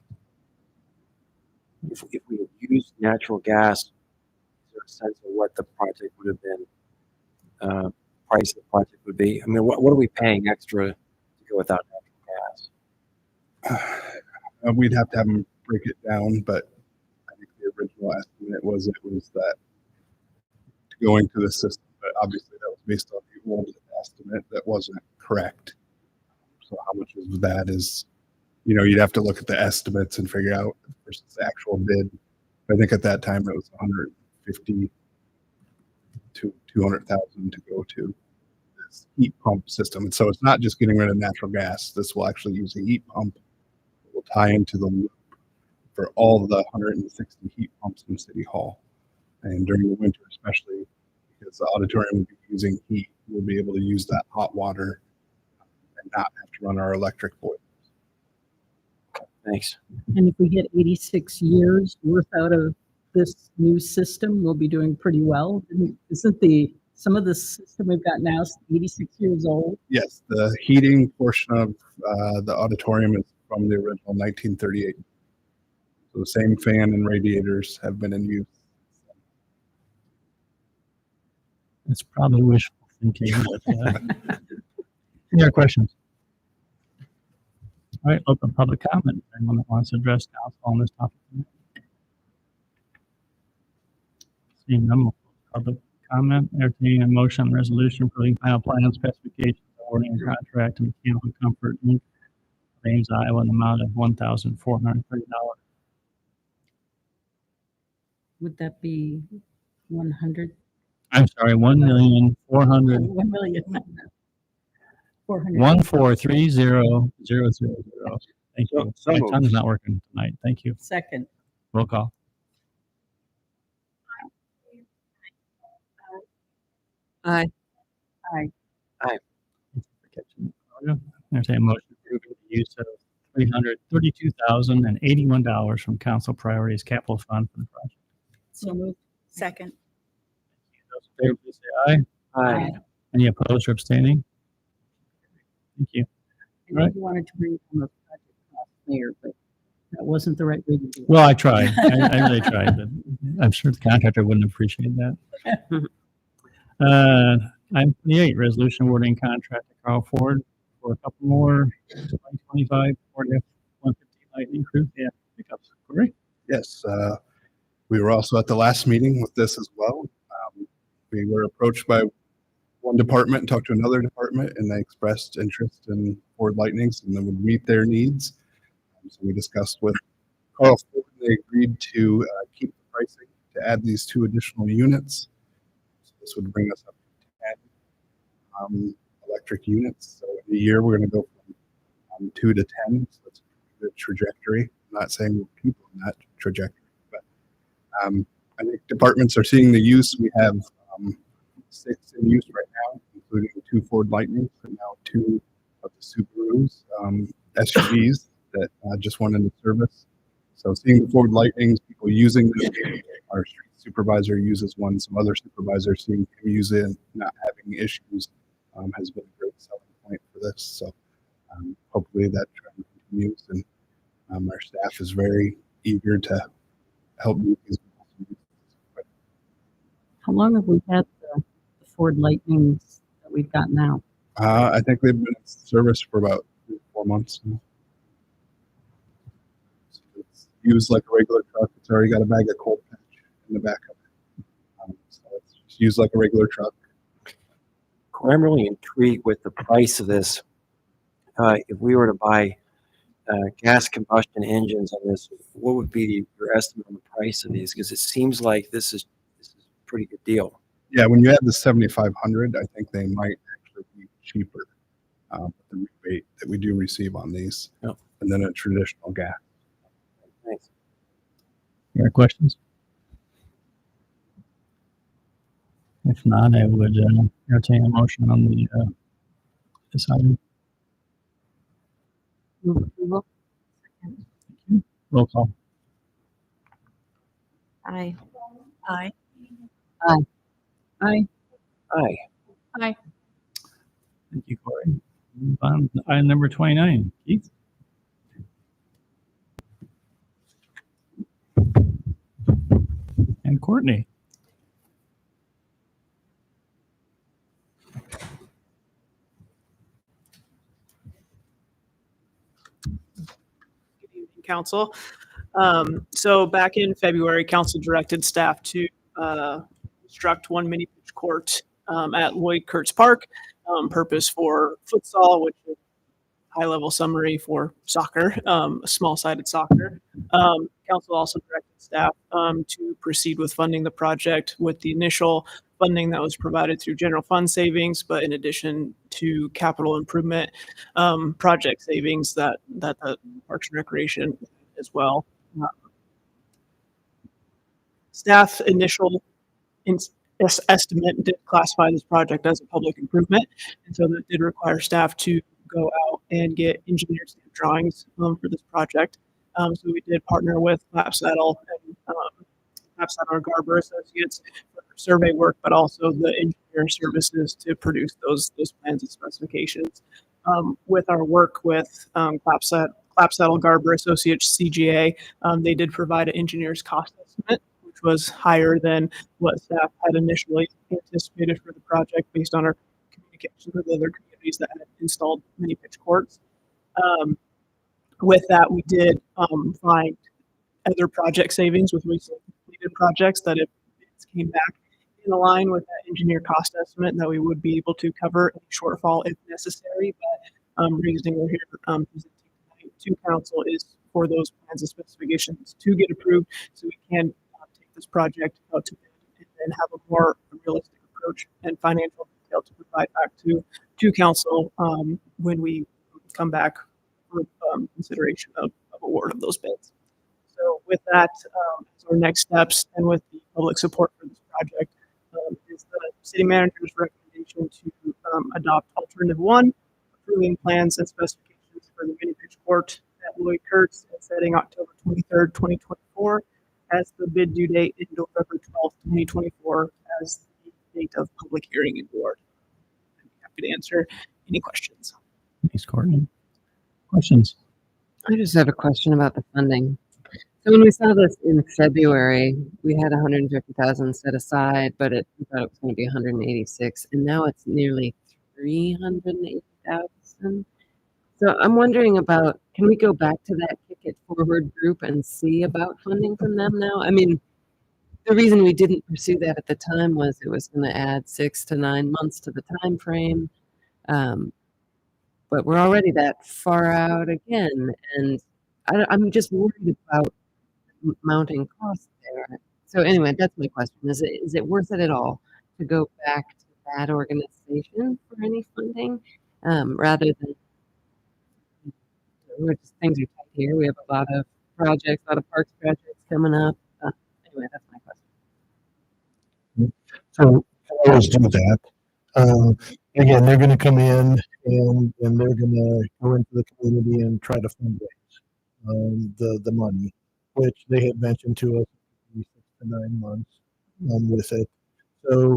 If we had used natural gas, is there a sense of what the project would have been, price of the project would be? I mean, what are we paying extra to go without natural gas?
We'd have to have them break it down, but I think the original estimate was that going to the system, but obviously that was based on the old estimate that wasn't correct. So how much of that is, you'd have to look at the estimates and figure out versus the actual bid. I think at that time it was 150 to 200,000 to go to this heat pump system. And so it's not just getting rid of natural gas. This will actually use a heat pump that will tie into the loop for all the 160 heat pumps in City Hall. And during the winter, especially because the auditorium will be using heat, we'll be able to use that hot water and not have to run our electric boilers.
Thanks.
And if we get 86 years worth out of this new system, we'll be doing pretty well. Isn't some of the system we've got now is 86 years old?
Yes, the heating portion of the auditorium is from the original 1938. So the same fan and radiators have been in use.
It's probably wishful thinking. But, any other questions? All right, open public comment. Anyone that wants to address council on this topic? Seeing none, public comment. Entertaining a motion on resolution approving final plan and specifications, awarding a contract to Mechanical Comfort Inc. of Ames, Iowa, in the amount of $1,430.
Would that be 100?
I'm sorry, 1,400,000.
1 million. 400.
1,430,000. Thank you.
So
My
moved.
tongue's not working tonight. Thank you.
Second.
Roll call.
Aye.
Aye.
Aye.
Entertain a motion approving the use of $332,081 from Council Priorities Capital Fund for the project.
So moved. Second.
Those in favor, please say aye.
Aye.
Any opposed or abstaining? Thank you.
And
Right.
you wanted to bring from a project cost there, but that wasn't the right way to do it.
Well, I tried. I really tried, but I'm sure the contractor wouldn't appreciate that. Item 28, resolution awarding contract to Carl Ford for a couple more 2025 Ford F-150 Lightning Crew pickups. Correct?
Yes, We were also at the last meeting with this as well. We were approached by one department and talked to another department, and they expressed interest in Ford Lightnings and that would meet their needs. So we discussed with Carl Ford. They agreed to keep the pricing to add these 2 additional units. So this would bring us up to 10 electric units. So in a year, we're going to go from 2 to 10. So it's a good trajectory. I'm not saying we'll keep on that trajectory, but I think departments are seeing the use. We have 6 in use right now, including 2 Ford Lightnings and now 2 of the Subarus, SUVs that just went into service. So seeing the Ford Lightnings, people using them, our street supervisor uses one, some other supervisors seeing him use it and not having issues has been a great selling point for this. So hopefully that trend continues, and our staff is very eager to help meet these.
How long have we had the Ford Lightnings that we've got now?
I think they've been in service for about 3 or 4 months now. So it's used like a regular truck. It's already got a bag of coal patch in the back of it. So it's just used like a regular truck.
I'm really intrigued with the price of this. If we were to buy gas combustion engines on this, what would be your estimate on the price of these? Because it seems like this is a pretty good deal.
Yeah, when you add the 7,500, I think they might actually be cheaper with the rebate that we do receive on these and then a traditional gas.
Thanks.
Any questions? If not, I would entertain a motion on the this item.
Move approval.
Roll call.
Aye.
Aye.
Aye. Aye.
Aye.
Aye.
Thank you, Corey. Move on to item number 29. Keith? And Courtney?
Council. So back in February, council directed staff to construct 1 mini pitch court at Lloyd Kurtz Park, purpose for futsal, which is high-level summary for soccer, small-sided soccer. Council also directed staff to proceed with funding the project with the initial funding that was provided through general fund savings, but in addition to capital improvement project savings that the Parks and Recreation as well. Staff initial estimate did classify this project as a public improvement, and so that did require staff to go out and get engineered stamp drawings for this project. So we did partner with Clapsaddle and Clapsaddle Garber Associates for survey work, but also the engineer services to produce those plans and specifications. With our work with Clapsaddle Garber Associates CGA, they did provide an engineer's cost estimate, which was higher than what staff had initially anticipated for the project based on our communications with other communities that had installed mini pitch courts. With that, we did find other project savings with recently completed projects that if bids came back in line with that engineer cost estimate, that we would be able to cover any shortfall if necessary. But reasoning we're here presenting tonight to council is for those plans and specifications to get approved so we can take this project out to bid and have a more realistic approach and financial detail to provide back to council when we come back for consideration of award of those bids. So with that, as our next steps and with the public support for this project, is the city manager's recommendation to adopt alternative 1, approving plans and specifications for the mini pitch court at Lloyd Kurtz and setting October 23rd, 2024 as the bid due date and November 12th, 2024 as the date of public hearing and award. I'd be happy to answer any questions.
Thanks, Courtney. Questions?
I just have a question about the funding. So when we saw this in February, we had 150,000 set aside, but we thought it was going to be 186, and now it's nearly 380,000. So I'm wondering about, can we go back to that Kick It Forward group and see about funding from them now? I mean, the reason we didn't pursue that at the time was it was going to add 6 to 9 months to the time frame. But we're already that far out again, and I'm just worried about mounting costs there. So anyway, that's my question. Is it worth it at all to go back to that organization for any funding, rather than things are tight here. We have a lot of projects, a lot of parks projects coming up. Anyway, that's my question.
So I always do that. Again, they're going to come in and they're going to go into the community and try to fundraise the money, which they had mentioned to us 6 to 9 months with it. So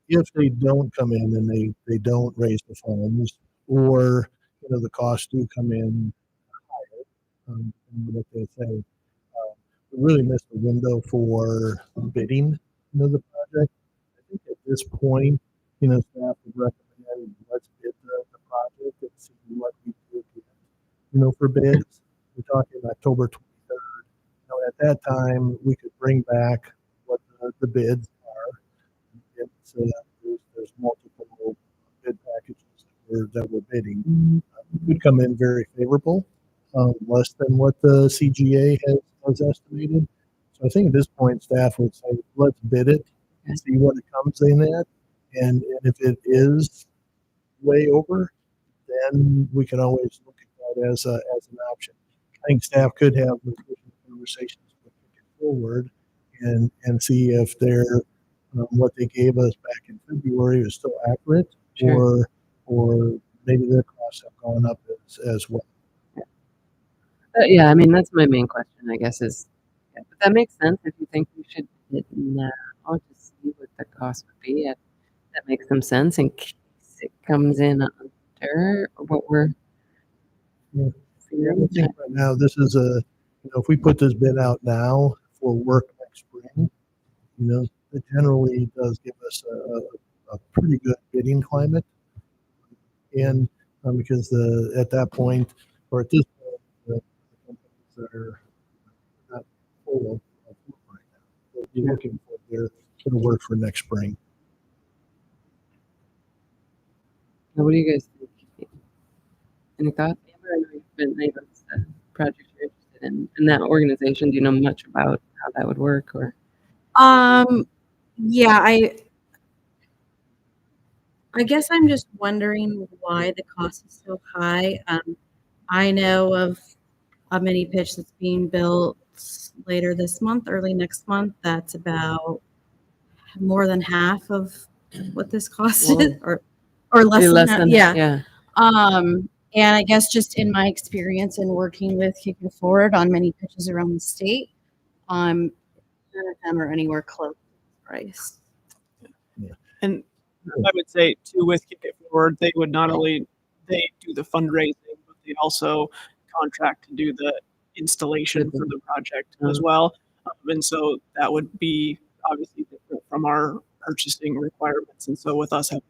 if they don't come in and they don't raise the funds, or the costs do come in higher, what they say, we really missed the window for bidding the project. I think at this point, staff would recommend let's bid the project and see what we do get, for bids. We're talking October 23rd. At that time, we could bring back what the bids are. There's multiple bid packages that we're bidding. It could come in very favorable, less than what the CGA has estimated. So I think at this point, staff would say, let's bid it and see what it comes in at. And if it is way over, then we can always look at that as an option. I think staff could have conversations forward and see if what they gave us back in February is still accurate,
Sure.
or maybe their costs have gone up as well.
Yeah, I mean, that's my main question, I guess, but that makes sense if you think we should bid now to see what the cost would be. That makes some sense in case it comes in under what we're
I think right now this is if we put this bid out now for work next spring, it generally does give us a pretty good bidding climate. And because at that point, or at this point, the companies that are not full of work right now, they'll be looking for their sort of work for next spring.
Now, what do you guys think? Any thoughts? Amber, I know you've been able to project you're interested in that organization. Do you know much about how that would work, or?
Yeah, I guess I'm just wondering why the cost is so high. I know of a mini pitch that's being built later this month, early next month. That's about more than half of what this cost is, or less than half. Yeah. And I guess just in my experience in working with Kicking Forward on many pitches around the state, none of them are anywhere close to this price.
And I would say too, with Kick It Forward, they would not only they do the fundraising, but they also contract to do the installation for the project as well. And so that would be obviously different from our purchasing requirements. And so with us having,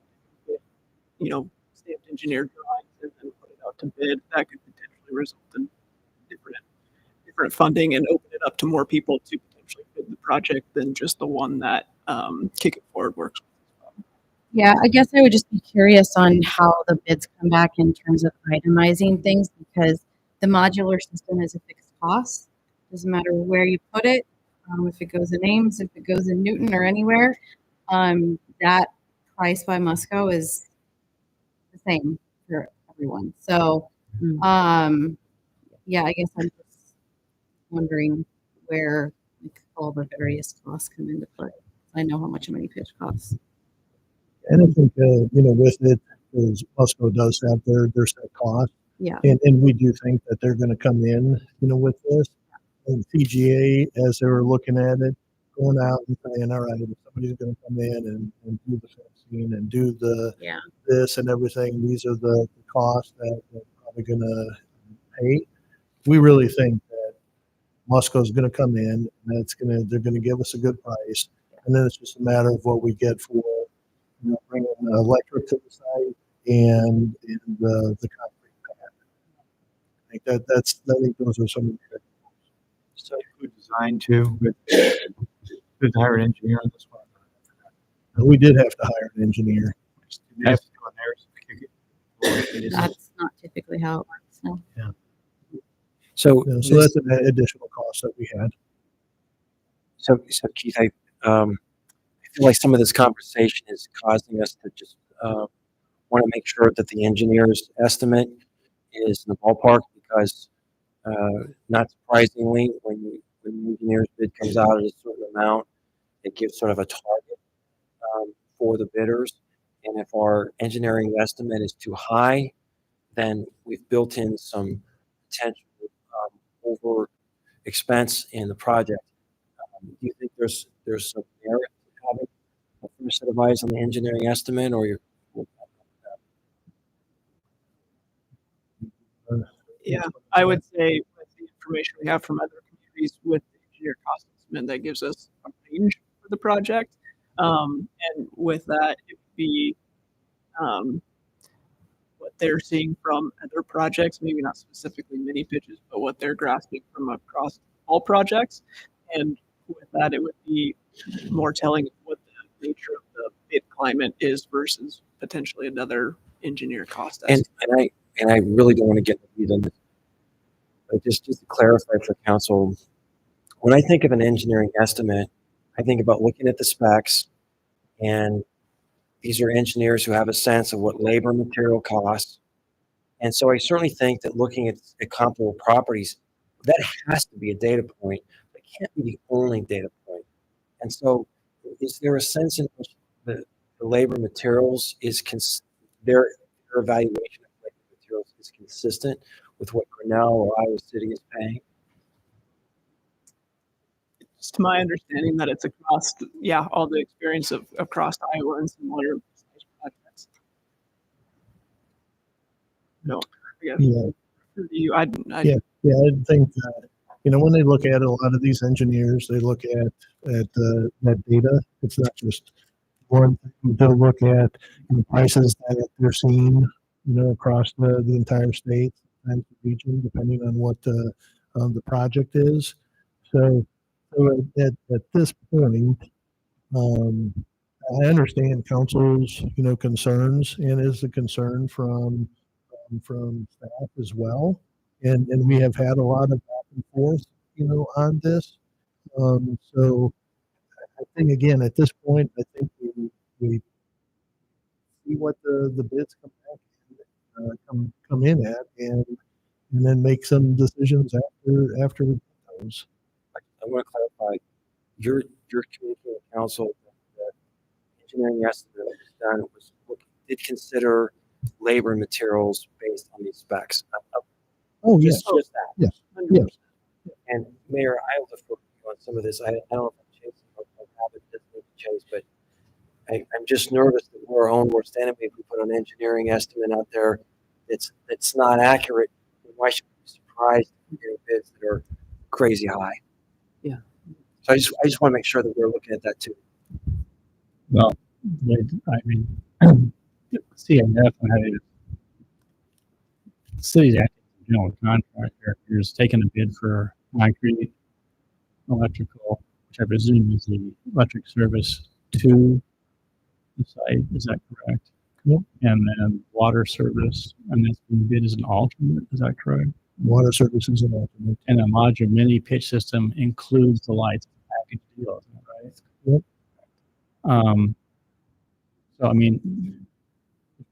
stamped engineered drawings and then put it out to bid, that could potentially result in different funding and open it up to more people to potentially bid the project than just the one that Kick It Forward works with.
Yeah, I guess I would just be curious on how the bids come back in terms of itemizing things, because the modular system is a fixed cost. Doesn't matter where you put it, if it goes in Ames, if it goes in Newton or anywhere, that price by Musco is the same for everyone. So, yeah, I guess I'm just wondering where all the various costs come into play. I know how much a mini pitch costs.
And I think, with it, because Musco does have their set cost.
Yeah.
And we do think that they're going to come in, with this. And CGA, as they were looking at it, going out and saying, all right, if somebody's going to come in and do the fencing and do this and everything, these are the costs that they're probably going to pay. We really think that Musco's going to come in, and they're going to give us a good price. And then it's just a matter of what we get for bringing the electric to the site and the concrete pad. I think I think those are some of the
so good design too.
Did they hire an engineer on this one?
We did have to hire an engineer.
They have to go in there.
That's not typically how it works. No.
Yeah.
So,
So that's an additional cost that we had.
so Keith, I feel like some of this conversation is causing us to just want to make sure that the engineer's estimate is in the ballpark because, not surprisingly, when the engineer's bid comes out at a certain amount, it gives sort of a target for the bidders. And if our engineering estimate is too high, then we've built in some potential over expense in the project. Do you think there's some merit to having a first set of eyes on the engineering estimate, or you're?
Yeah, I would say with the information we have from other communities with the engineer cost estimate, that gives us a range for the project. And with that, it would be what they're seeing from other projects, maybe not specifically mini pitches, but what they're grasping from across all projects. And with that, it would be more telling of what the nature of the bid climate is versus potentially another engineer cost estimate.
And I really don't want to get into them, but just to clarify for council, when I think of an engineering estimate, I think about looking at the specs, and these are engineers who have a sense of what labor and material costs. And so I certainly think that looking at comparable properties, that has to be a data point, but it can't be the only data point. And so is there a sense in which the labor materials is their evaluation of labor materials is consistent with what Grinnell or Iowa City is paying?
It's to my understanding that it's across, all the experience of across Iowa and similar projects. No, I guess
Yeah.
for you, I
I think when they look at it, a lot of these engineers, they look at that data. It's not just one thing. They'll look at the prices that they're seeing, across the entire state and the region, depending on what the project is. So at this point, I understand council's concerns, and is a concern from staff as well. And we have had a lot of back and forth, on this. So I think again, at this point, I think we see what the bids come back come in at, and then make some decisions after we get those.
I want to clarify, you're communicating with council that the engineering estimate that was done did consider labor and materials based on these specs.
Oh, yes.
Just that.
Yes. Yes.
And Mayor, I will defer to you on some of this. I don't know if I'm chasing or have it doesn't need to chase, but I'm just nervous that we're standing, maybe we put an engineering estimate out there that's not accurate. Why should we be surprised if we're getting bids that are crazy high?
Yeah.
So I just want to make sure that we're looking at that too.
Well, I mean, CMF had the city's acting as a general contractor is taking a bid for concrete, electrical, which I presume is the electric service to the site. Is that correct?
Yep.
And then water service, and that's being bid as an alternate. Is that correct?
Water service is an alternate.
And a modular mini pitch system includes the lights package deal, isn't that right?
Yep.
So I mean,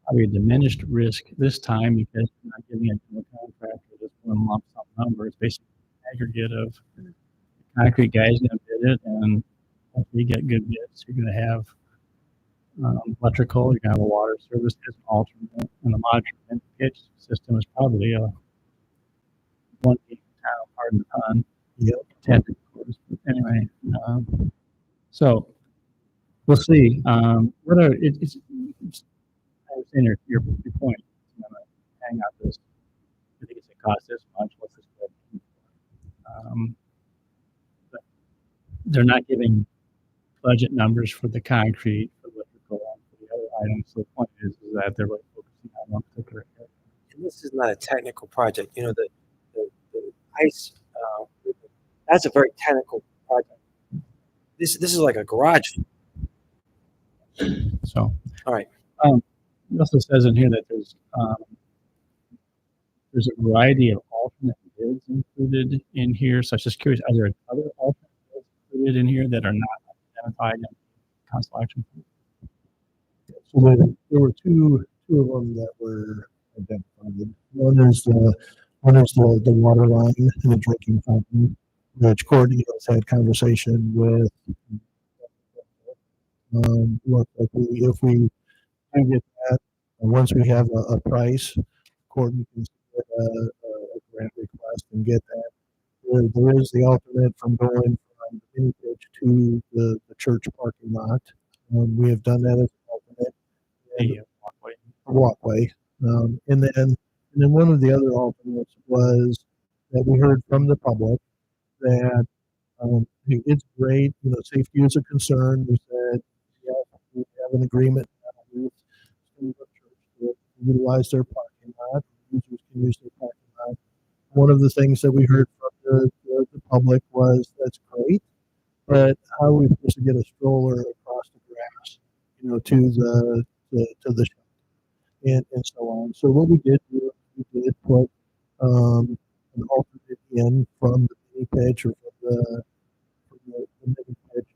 probably a diminished risk this time because you're not giving it to a contractor just one lump sum number. It's basically an aggregate of the concrete guy's going to bid it, and if you get good bids, you're going to have electrical, you're going to have a water service as an alternate, and the modular pitch system is probably a one game town, pardon the pun.
Yep.
Intended, of course. But anyway, so we'll see. What are it's I understand your point. I'm gonna hang out this. I think it's going to cost this much. What's this? But they're not giving budget numbers for the concrete, for electrical, and for the other items. So the point is that they're really focusing on one particular area.
And this is not a technical project. The ice, that's a very technical project. This is like a garage.
So,
All right.
It also says in here that there's a variety of alternate bids included in here. So I was just curious, are there other alternate bids included in here that are not identified in council action?
So there were two of them that were identified. One is the water line and the drinking fountain, which Courtney has had conversation with. Look, if we can get that, and once we have a price, Courtney can submit a grant request and get that. There is the alternate from going from the mini pitch to the church parking lot. We have done that as an alternate.
The
walkway. And then one of the other alternates was that we heard from the public that hey, it's great, safety is a concern. We said, yeah, we have an agreement now with the church to utilize their parking lot. Users can use their parking lot. One of the things that we heard from the public was that's great, but how are we supposed to get a stroller across the grass, to the and so on. So what we did do, we did put an alternate in from the mini pitch or from the mini pitch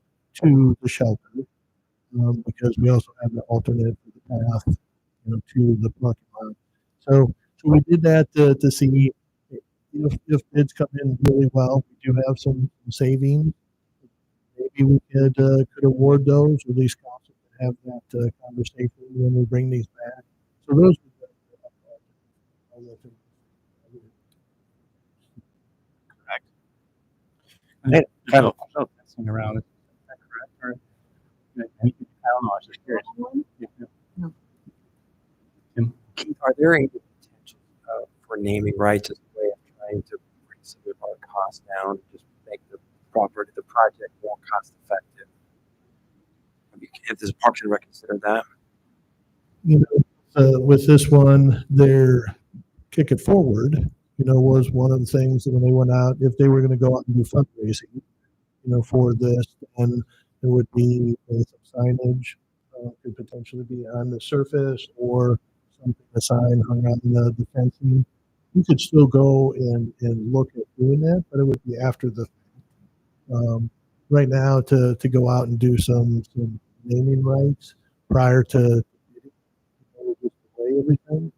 to the shelter, because we also have the alternate for the path, to the parking lot. So we did that to see if bids come in really well. We do have some savings. Maybe we could award those, or at least council can have that conversation when we bring these back. So those are
correct.
Hey,
kind of messing around. Is that correct? Or, I don't know. I was just curious.
No.
Keith, are there any potential for naming rights as a way of trying to bring some of our costs down, just make the project more cost effective? If there's Parks and Rec consider that?
With this one, their kick it forward, was one of the things that when they went out, if they were going to go out and do fundraising, for this, and it would be some signage, could potentially be on the surface or something, a sign hung on the fencing. You could still go and look at doing that, but it would be after the right now to go out and do some naming rights prior to delay everything.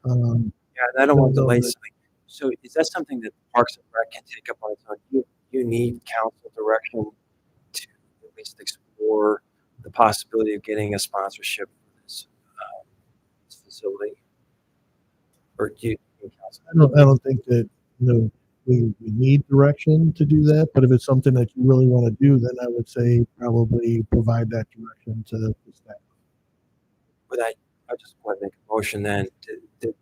Yeah, and I don't want to delay something. So is that something that Parks and Rec can take up on its own? You need council direction to at least explore the possibility of getting a sponsorship for this facility, or do you think council?
I don't think that we need direction to do that, but if it's something that you really want to do, then I would say probably provide that direction to the staff.
But I just want to make a motion then to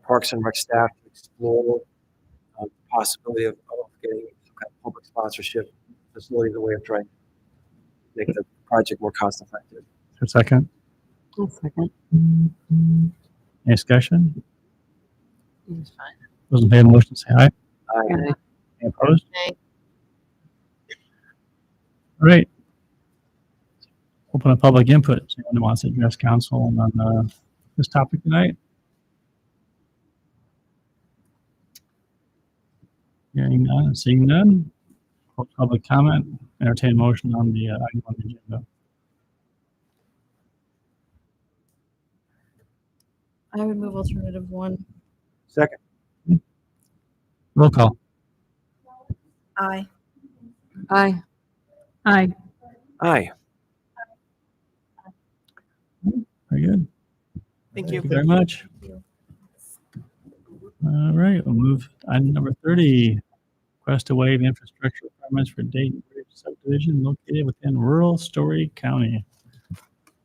Parks and Rec staff to explore the possibility of getting some kind of public sponsorship facility as a way of trying to make the project more cost effective.
A second.
I'll second.
Any discussion?
It's fine.
Those in favor of the motion say aye.
Aye.
Any opposed?
Okay.
All right. Open up public input. Is anyone who wants to address council on this topic tonight? Hearing none, seeing none. Close public comment. Entertain a motion on the item on the agenda.
I would move alternative one.
Second.
Roll call.
Aye.
Aye.
Aye.
Aye.
Very good.
Thank you.
Thank you very much. All right, we'll move to item number 30. Request to waive infrastructure requirements for Dayton Bridge subdivision located within rural Story County.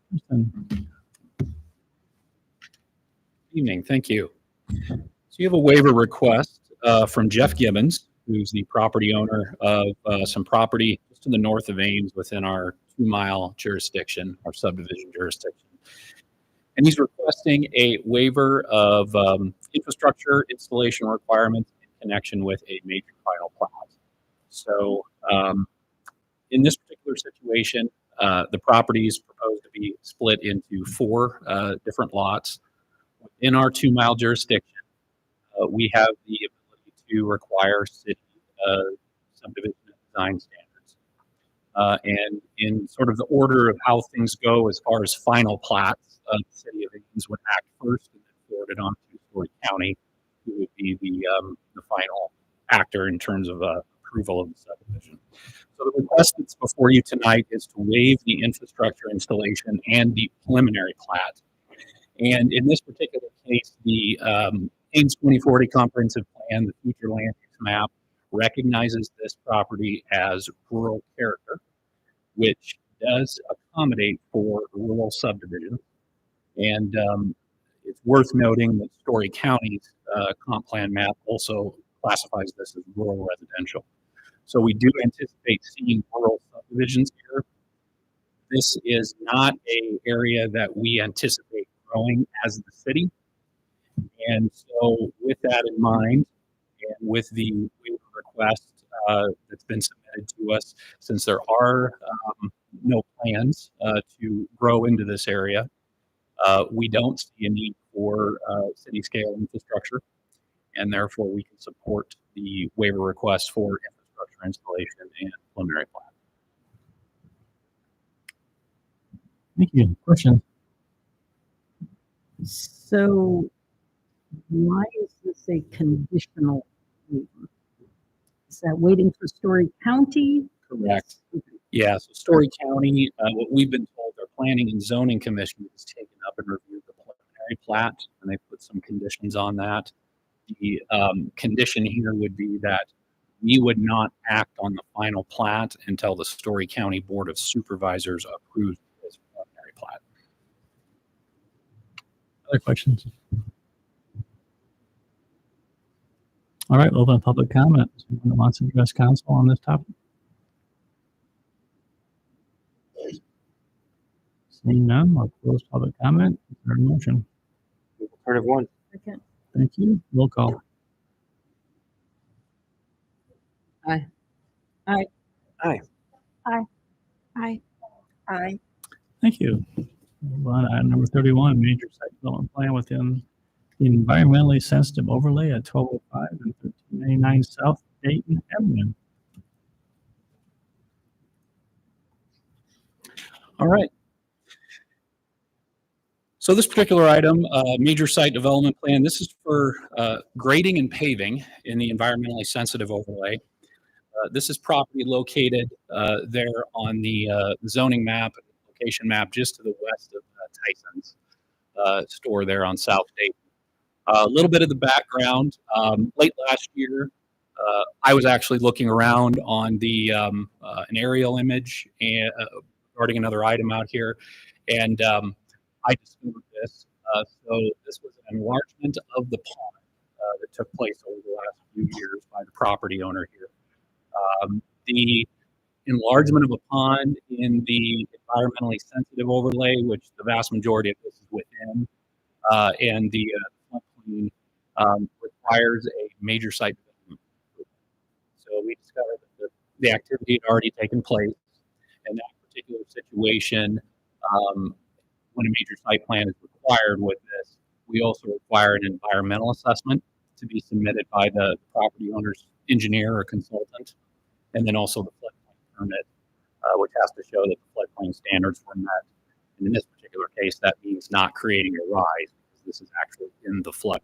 Kristen.
Evening, thank you. So you have a waiver request from Jeff Gibbons, who's the property owner of some property just to the north of Ames within our 2-mile jurisdiction, our subdivision jurisdiction. And he's requesting a waiver of infrastructure installation requirements in connection with a major final plat. So in this particular situation, the property is proposed to be split into 4 different lots. In our 2-mile jurisdiction, we have the ability to require city subdivision and design standards. And in sort of the order of how things go as far as final plats, the city of Ames would act first and then forward it on to Story County, who would be the final actor in terms of approval of the subdivision. So the request that's before you tonight is to waive the infrastructure installation and the preliminary plat. And in this particular case, the Ames 2040 comprehensive plan, the future land use map, recognizes this property as rural character, which does accommodate for rural subdivision. And it's worth noting that Story County's comp plan map also classifies this as rural residential. So we do anticipate seeing rural subdivisions here. This is not an area that we anticipate growing as the city. And so with that in mind, and with the waiver request that's been submitted to us, since there are no plans to grow into this area, we don't see a need for city scale infrastructure, and therefore we can support the waiver request for infrastructure installation and preliminary plan.
Thank you. Question?
So why is this a conditional waiver? Is that waiting for Story County?
Correct. Yeah, so Story County, what we've been told, their Planning and Zoning Commission has taken up and reviewed the preliminary plat, and they put some conditions on that. The condition here would be that we would not act on the final plat until the Story County Board of Supervisors approves this preliminary plat.
Other questions? All right, we'll open public comment. Anyone wants to address council on this topic? Seeing none, I'll close public comment. Is there a motion?
Alternative 1.
Second.
Thank you. Roll call.
Aye.
Aye.
Aye.
Aye. Aye.
Aye.
Thank you. Move on to item number 31, major site development plan within the environmentally sensitive overlay at 1205 and 1399 South Dayton Avenue.
All right. So this particular item, major site development plan, this is for grading and paving in the environmentally sensitive overlay. This is property located there on the zoning map, location map, just to the west of Tyson's store there on South Dayton. A little bit of the background. Late last year, I was actually looking around on the an aerial image and regarding another item out here, and I discovered this. So this was an enlargement of the pond that took place over the last few years by the property owner here. The enlargement of a pond in the environmentally sensitive overlay, which the vast majority of this is within, and the floodplain requires a major site development. So we discovered that the activity had already taken place, and that particular situation, when a major site plan is required with this, we also require an environmental assessment to be submitted by the property owner's engineer or consultant, and then also the floodplain permit, which has to show that the floodplain standards were met. And in this particular case, that means not creating a rise, because this is actually in the floodway.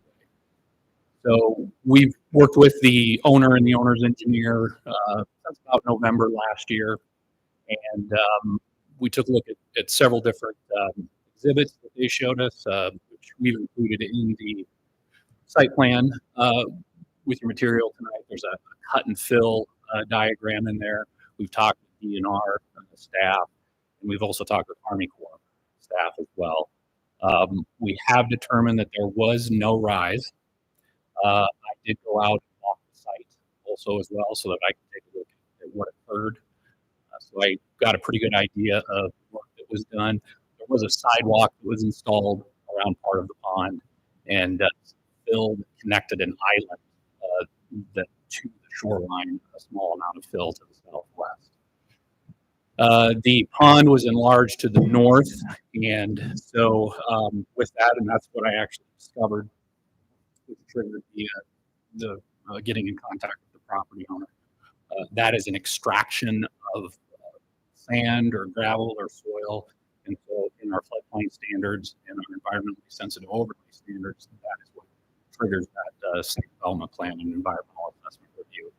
So we've worked with the owner and the owner's engineer since about November last year, and we took a look at several different exhibits that they showed us, which we've included in the site plan with your material tonight. There's a cut and fill diagram in there. We've talked with DNR staff, and we've also talked with Army Corps staff as well. We have determined that there was no rise. I did go out and walk the site also as well, so that I could take a look at what occurred. So I got a pretty good idea of work that was done. There was a sidewalk that was installed around part of the pond, and fill connected an island that to the shoreline, a small amount of fill to the southwest. The pond was enlarged to the north, and so with that, and that's what I actually discovered, which triggered the getting in contact with the property owner. That is an extraction of sand or gravel or soil, and so in our floodplain standards and our environmentally sensitive overlay standards, that is what triggers that site development plan and environmental assessment review.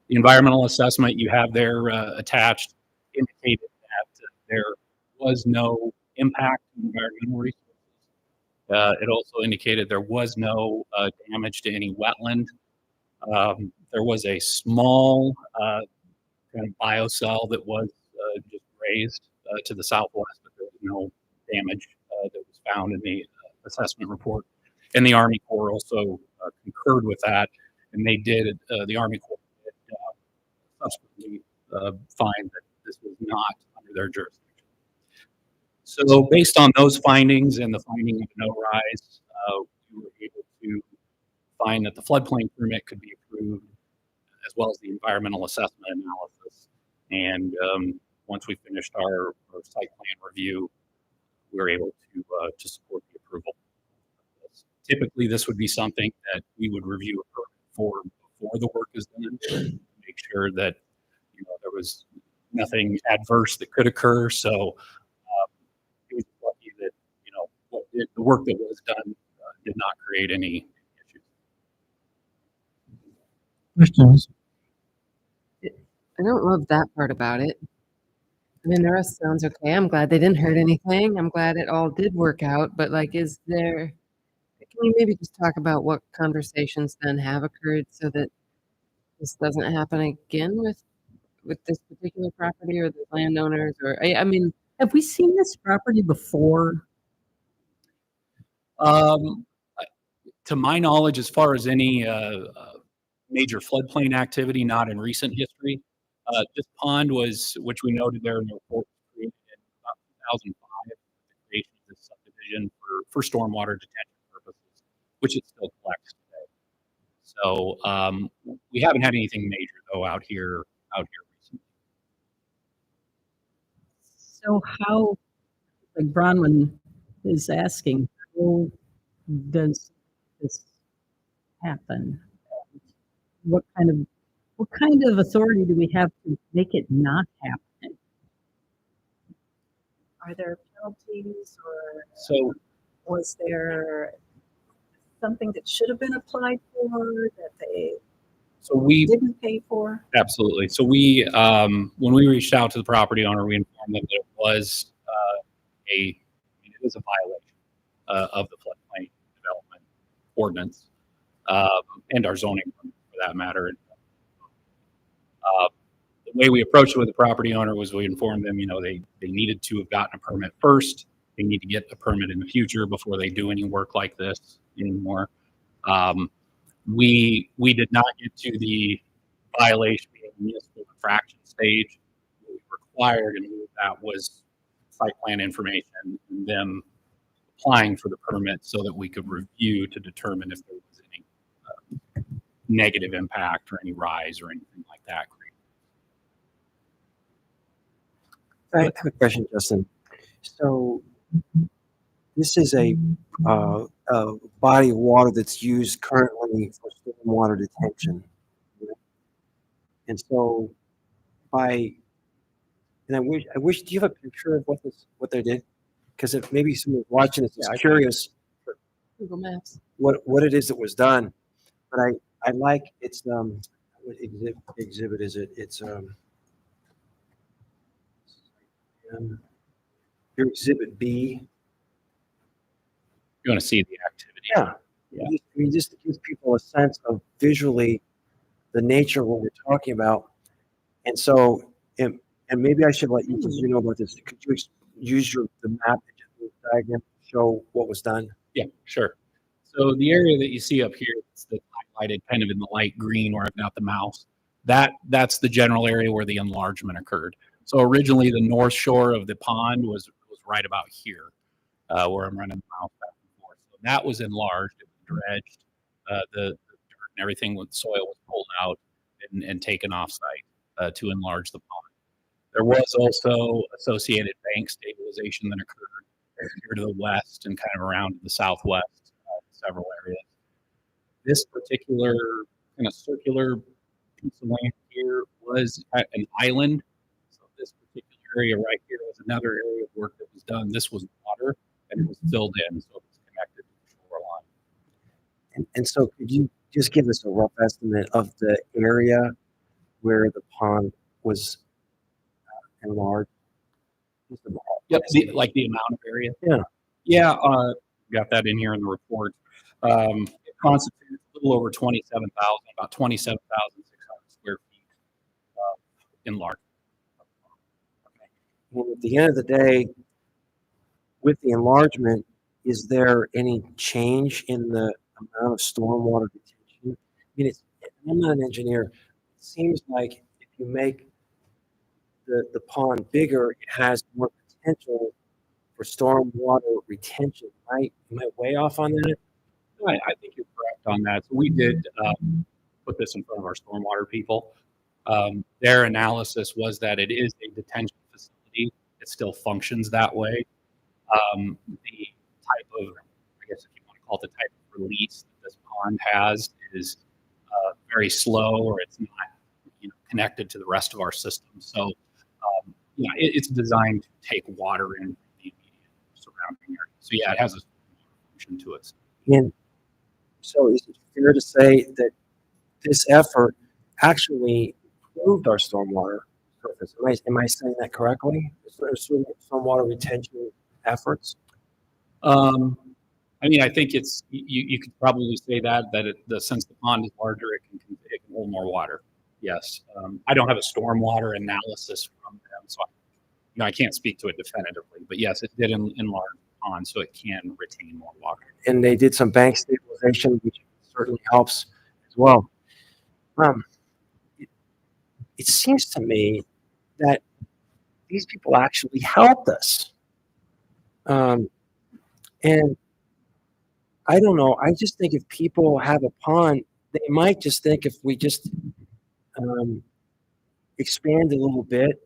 The environmental assessment you have there attached indicated that there was no impact to environmental resources. It also indicated there was no damage to any wetland. There was a small kind of biocell that was just raised to the southwest, but there was no damage that was found in the assessment report. And the Army Corps also concurred with that, and they did. The Army Corps did subsequently find that this was not under their jurisdiction. So, based on those findings and the finding of no rise, we were able to find that the floodplain permit could be approved, as well as the environmental assessment analysis. And once we finished our site plan review, we were able to support the approval. Typically, this would be something that we would review a permit for before the work is done, to make sure that there was nothing adverse that could occur. So it was lucky that the work that was done did not create any issues.
Questions?
I don't love that part about it. I mean, the rest sounds okay. I'm glad they didn't hurt anything. I'm glad it all did work out. But like, can you maybe just talk about what conversations then have occurred so that this doesn't happen again with this particular property or the landowners? Or I mean,
have we seen this property before?
To my knowledge, as far as any major floodplain activity, not in recent history. This pond was, which we noted there in the report, created in about 2005, the creation of this subdivision for stormwater detention purposes, which it still collects today. So we haven't had anything major though out here recently.
So how, like Bronwyn is asking, how does this happen? What kind of authority do we have to make it not happen?
Are there penalties, or
so
was there something that should have been applied for that they didn't pay for?
Absolutely. So we, when we reached out to the property owner, we informed them that it was it is a violation of the floodplain development ordinance and our zoning for that matter. The way we approached it with the property owner was we informed them, they needed to have gotten a permit first. They need to get a permit in the future before they do any work like this anymore. We did not get to the violation being municipal infraction stage. What we required and that was site plan information and them applying for the permit so that we could review to determine if there was any negative impact or any rise or anything like that.
I have a question, Justin. So this is a body of water that's used currently for stormwater detention. And so I wish, do you have a picture of what they did? Because if maybe someone watching this is curious
Google Maps.
what it is that was done. But I like it's what exhibit is it? It's your exhibit B.
You want to see the activity?
Yeah. Just to give people a sense of visually the nature of what we're talking about. And so, and maybe I should let you, because you know about this. Could you use the map diagram to show what was done?
Yeah, sure. So the area that you see up here, that's highlighted kind of in the light green where I've got the mouse, that's the general area where the enlargement occurred. So originally the north shore of the pond was right about here, where I'm running the mouse back and forth. So that was enlarged, it was dredged, the dirt and everything with soil was pulled out and taken off site to enlarge the pond. There was also associated bank stabilization that occurred here to the west and kind of around to the southwest in several areas. This particular kind of circular piece of land here was at an island. So this particular area right here was another area of work that was done. This was water, and it was filled in, so it was connected to the shoreline.
And so could you just give us a rough estimate of the area where the pond was enlarged?
Yep, like the amount of area.
Yeah.
Yeah, got that in here in the report. It constitutes a little over 27,000, about 27,600 square feet enlarged.
Well, at the end of the day, with the enlargement, is there any change in the amount of stormwater detention? I mean, I'm not an engineer. It seems like if you make the pond bigger, it has more potential for stormwater retention. Am I way off on that?
I think you're correct on that. So we did put this in front of our stormwater people. Their analysis was that it is a detention facility. It still functions that way. The type of, I guess if you want to call it the type of release that this pond has is very slow, or it's not connected to the rest of our system. So it's designed to take water in from the immediate surrounding area. So yeah, it has a function to it.
And so is it fair to say that this effort actually improved our stormwater surface? Am I saying that correctly? Stormwater retention efforts?
I mean, I think it's you could probably say that since the pond is larger, it can hold more water. Yes, I don't have a stormwater analysis from them, so I can't speak to it definitively. But yes, it did enlarge the pond, so it can retain more water.
And they did some bank stabilization, which certainly helps as well. It seems to me that these people actually helped us. And I don't know. I just think if people have a pond, they might just think if we just expand a little bit,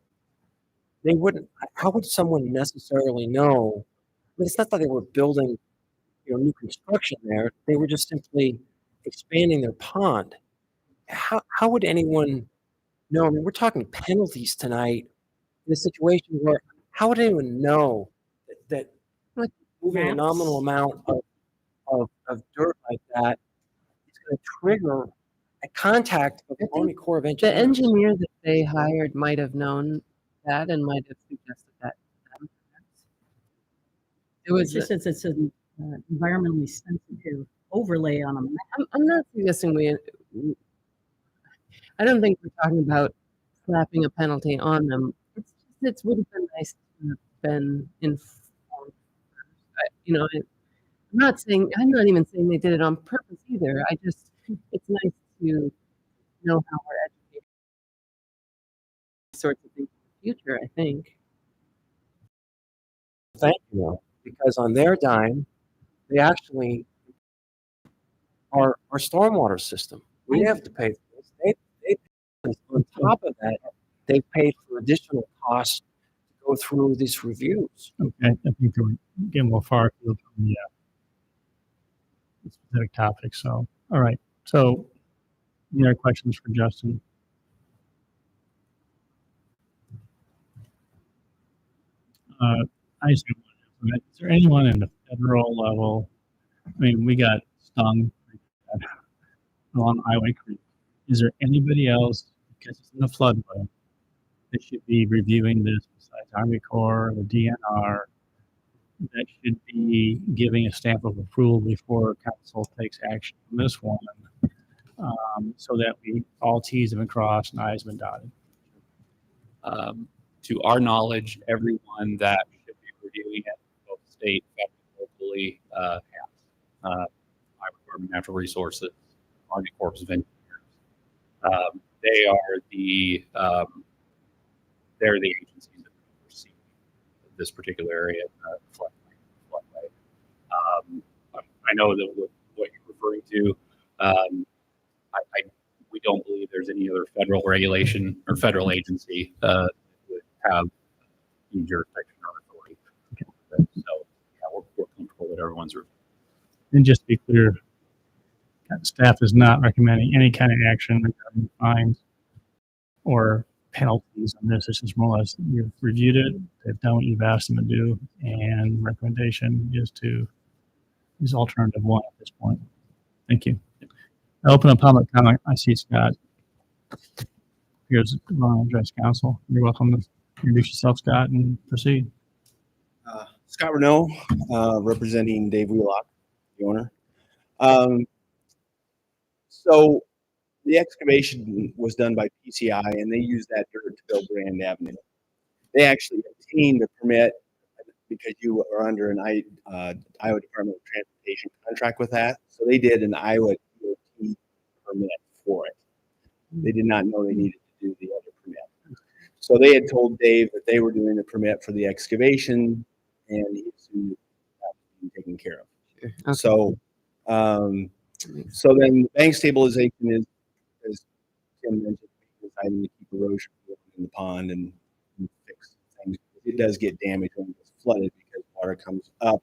they wouldn't. How would someone necessarily know? I mean, it's not that they were building, new construction there. They were just simply expanding their pond. How would anyone know? I mean, we're talking penalties tonight in a situation where how would anyone know that moving a nominal amount of dirt like that is going to trigger a contact of the Army Corps of Engineers?
The engineer that they hired might have known that and might have suggested that to them. It was
just says it's an environmentally sensitive overlay on a map.
I'm not suggesting I don't think we're talking about slapping a penalty on them. It would have been nice to have been informed. I'm not even saying they did it on purpose either. It's nice to know how we're educating sorts of things in the future, I think.
Thank you, because on their dime, they actually our stormwater system. We have to pay for this. They on top of that, they paid for additional costs to go through these reviews.
Okay, I think we're getting a little far afield from the specific topic. So, all right. So, any other questions for Justin? I just want to know, is there anyone in the federal level? I mean, we got stung along Highway Creek. Is there anybody else, because it's in the floodway, that should be reviewing this besides Army Corps, the DNR, that should be giving a stamp of approval before council takes action on this one, so that all T's have been crossed and I's have been dotted?
To our knowledge, everyone that should be reviewing it, both state, federal, locally, has. Iowa Department of Natural Resources, Army Corps of Engineers. They are they're the agencies that oversee this particular area, floodway. I know that what you're referring to. We don't believe there's any other federal regulation or federal agency that would have any jurisdiction or authority. So yeah, we're comfortable that everyone's reviewed.
And just to be clear, staff is not recommending any kind of action regarding fines or penalties on this. It's just more or less you've reviewed it, they've done what you've asked them to do, and recommendation is to use alternative one at this point. Thank you. I open a public comment. I see Scott. Here's address council. You're welcome to introduce yourself, Scott, and proceed.
Scott Renault, representing Dave Wheelock, the owner. So the excavation was done by PCI, and they used that dirt to build Grand Avenue. They actually obtained a permit because you are under an Iowa Department of Transportation contract with that. So they did an Iowa DOT permit for it. They did not know they needed to do the other permit. So they had told Dave that they were doing the permit for the excavation, and he assumed that was being taken care of.
Okay.
So, so then the bank stabilization is, as Tim mentioned, deciding to keep erosion in the pond and fix things. It does get damaged when it's flooded because water comes up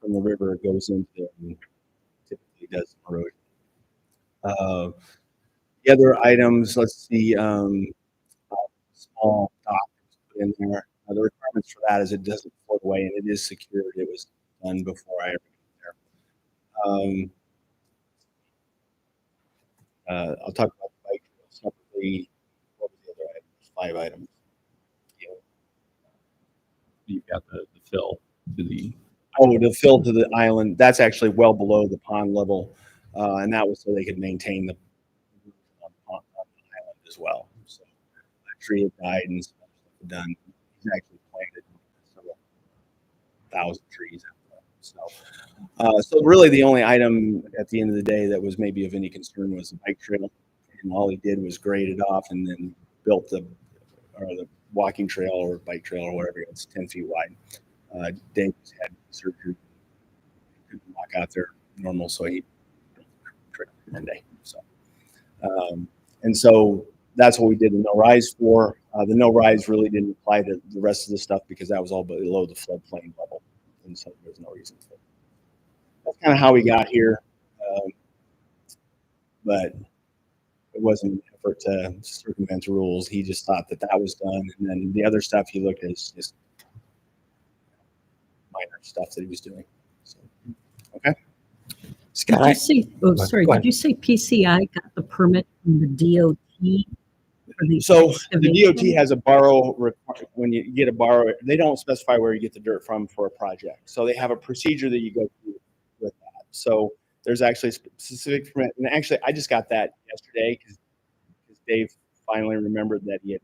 from the river, goes into it, and typically does erosion. The other items, let's see, small dock put in there. The requirements for that is it doesn't float away and it is secured. It was done before I ever got there. I'll talk about the bike trail separately. What was the other item? 5 items.
You've got the fill to the.
Oh, the fill to the island. That's actually well below the pond level, and that was so they could maintain the on the island as well. So that tree had died and some other stuff had done. He's actually planted several thousand trees out there. So really the only item at the end of the day that was maybe of any concern was the bike trail, and all he did was grade it off and then built the walking trail or bike trail or whatever. It's 10 feet wide. Dave had surgery, couldn't walk out there normal, so he tricked Monday. So, and so that's what we did the no rise for. The no rise really didn't apply to the rest of the stuff because that was all below the floodplain level, and so there's no reason for it. That's kind of how we got here, but it wasn't an effort to circumvent the rules. He just thought that that was done, and then the other stuff he looked at is just minor stuff that he was doing. So, okay.
Scott, did you say, oh, sorry, did you say PCI got the permit from the DOT? For the
so the
excavation?
DOT has a borrow, when you get a borrow, they don't specify where you get the dirt from for a project. So they have a procedure that you go through with that. So there's actually a specific permit. And actually, I just got that yesterday because Dave finally remembered that he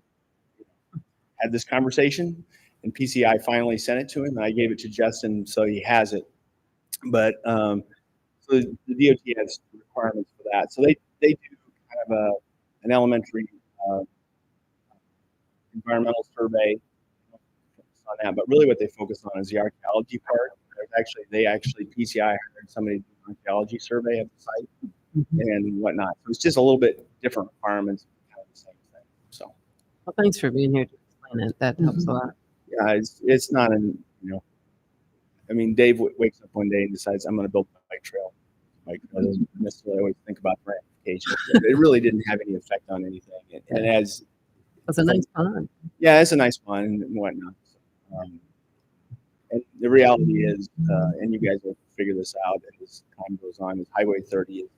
had this conversation, and PCI finally sent it to him, and I gave it to Justin, so he has it. But so the DOT has requirements for that. So they do kind of an elementary environmental survey on that, but really what they focus on is the archaeology part. They actually PCI hired somebody to do an archaeology survey of the site and whatnot. So it's just a little bit different requirements, kind of the same thing. So,
well, thanks for being here to explain it. That helps a lot.
Yeah, it's not I mean, Dave wakes up one day and decides I'm going to build a bike trail. Like, I don't necessarily always think about ramifications. It really didn't have any effect on anything. And as
it's a nice pond.
Yeah, it's a nice pond and whatnot. And the reality is, and you guys will figure this out as time goes on, is Highway 30 is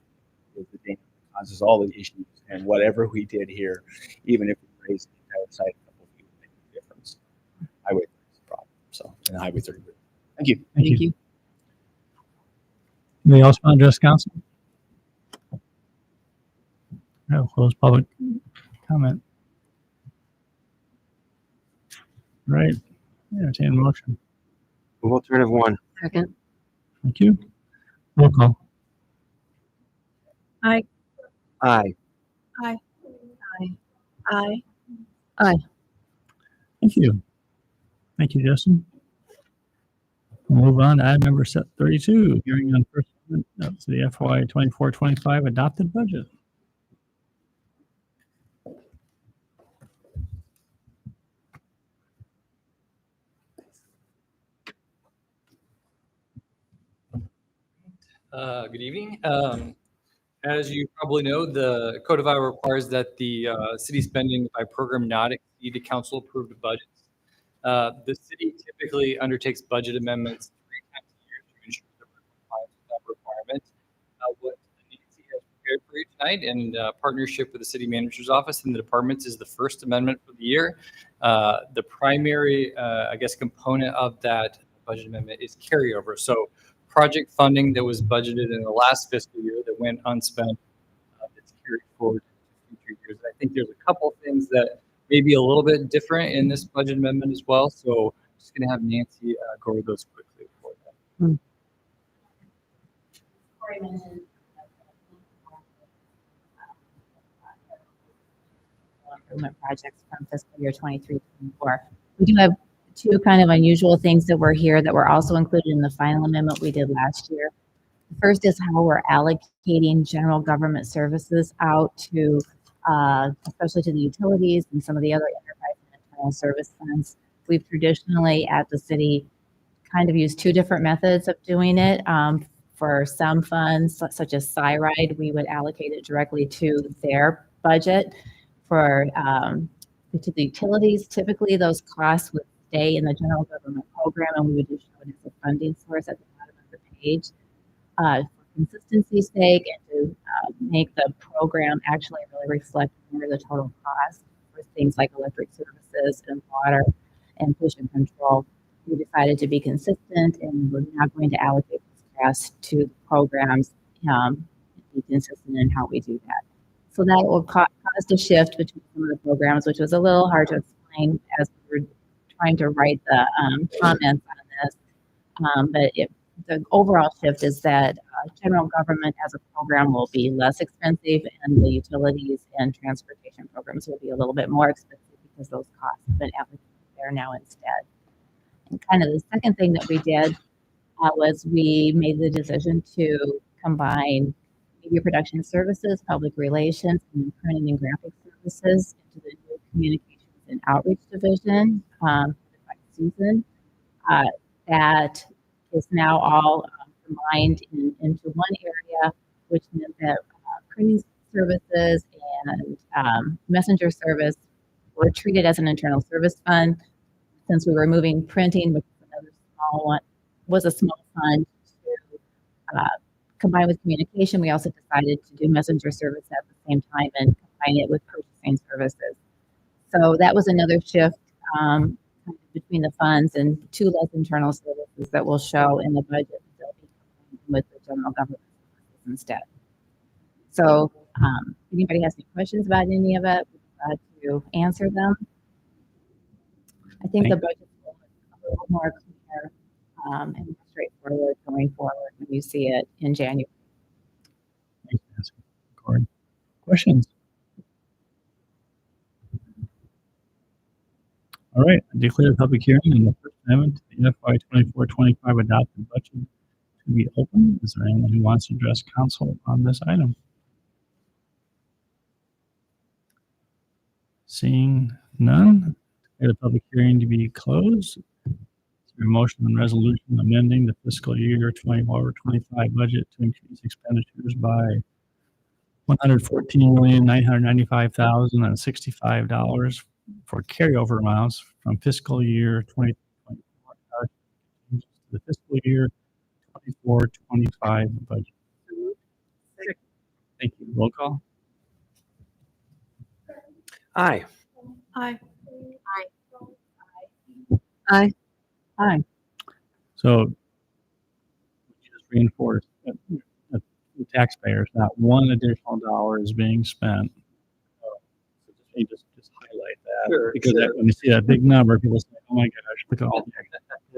the thing that causes all the issues. And whatever we did here, even if we raised the entire site a couple of feet, would make a difference. Highway 30 is the problem. So, and Highway 30. Thank you.
Thank you. Anybody else want to address council? No, close public comment. Right. Entertain a motion.
Alternative 1.
Second.
Thank you. Roll call.
Aye.
Aye.
Aye. Aye. Aye.
Aye.
Thank you. Thank you, Justin. We'll move on to item number 32, hearing on first amendment to the FY 24-25 adopted budget.
Good evening. As you probably know, the Code of Iowa requires that the city spending by program not exceed the council-approved budgets. The city typically undertakes budget amendments 3 times a year to ensure that we're compliant with that requirement. What Nancy has prepared for you tonight in partnership with the city manager's office and the departments is the first amendment for the year. The primary, component of that budget amendment is carryover. So project funding that was budgeted in the last fiscal year that went unspent, that's carried forward to future years. I think there's a couple things that may be a little bit different in this budget amendment as well. So I'm just going to have Nancy go over those quickly for that.
Improvement projects from fiscal year 23-24. We do have two kind of unusual things that were here that were also included in the final amendment we did last year. The first is how we're allocating general government services out to, especially to the utilities and some of the other enterprise and internal service funds. We've traditionally at the city kind of used two different methods of doing it. For some funds, such as SIRIDE, we would allocate it directly to their budget. For to the utilities, typically those costs would stay in the general government program, and we would just show it as a funding source at the bottom of the page. For consistency's sake, and to make the program actually really reflect more the total cost for things like electric services and water and pollution control, we decided to be consistent, and we're not going to allocate this cost to the programs, be consistent in how we do that. So that will cause a shift between some of the programs, which was a little hard to explain as we were trying to write the comments on this. But the overall shift is that general government as a program will be less expensive, and the utilities and transportation programs will be a little bit more expensive because those costs have been allocated there now instead. And kind of the second thing that we did was we made the decision to combine media production services, public relations, and printing and graphic services into the new communications and outreach division by Susan. That is now all combined into one area, which meant that printing services and messenger service were treated as an internal service fund. Since we were moving printing, which was another small one, was a small fund to combined with communication, we also decided to do messenger service at the same time and combine it with purchasing services. So that was another shift between the funds, and two less internal services that will show in the budget. They'll be combined with the general government services instead. So if anybody has any questions about any of it, we're glad to answer them. I think the budget will be a little more clear and more straightforward going forward when you see it in January.
Thanks, Nancy. Corey. Questions? All right, I declare the public hearing on the First Amendment to the FY 24-25 adopted budget to be open. Is there anyone who wants to address council on this item? Seeing none, declare the public hearing to be closed. Is there a motion on resolution amending the fiscal year 24-25 budget to increase expenditures by $114,995,065 for carryover amounts from fiscal year 2024 to the fiscal year 24-25 budget? Thank you. Roll call.
Aye.
Aye.
Aye. Aye.
So just reinforce that the taxpayers, not one additional dollar is being spent. So just highlight that,
Sure,
because
sure.
when you see that big number, people say, "Oh my gosh, look at all the."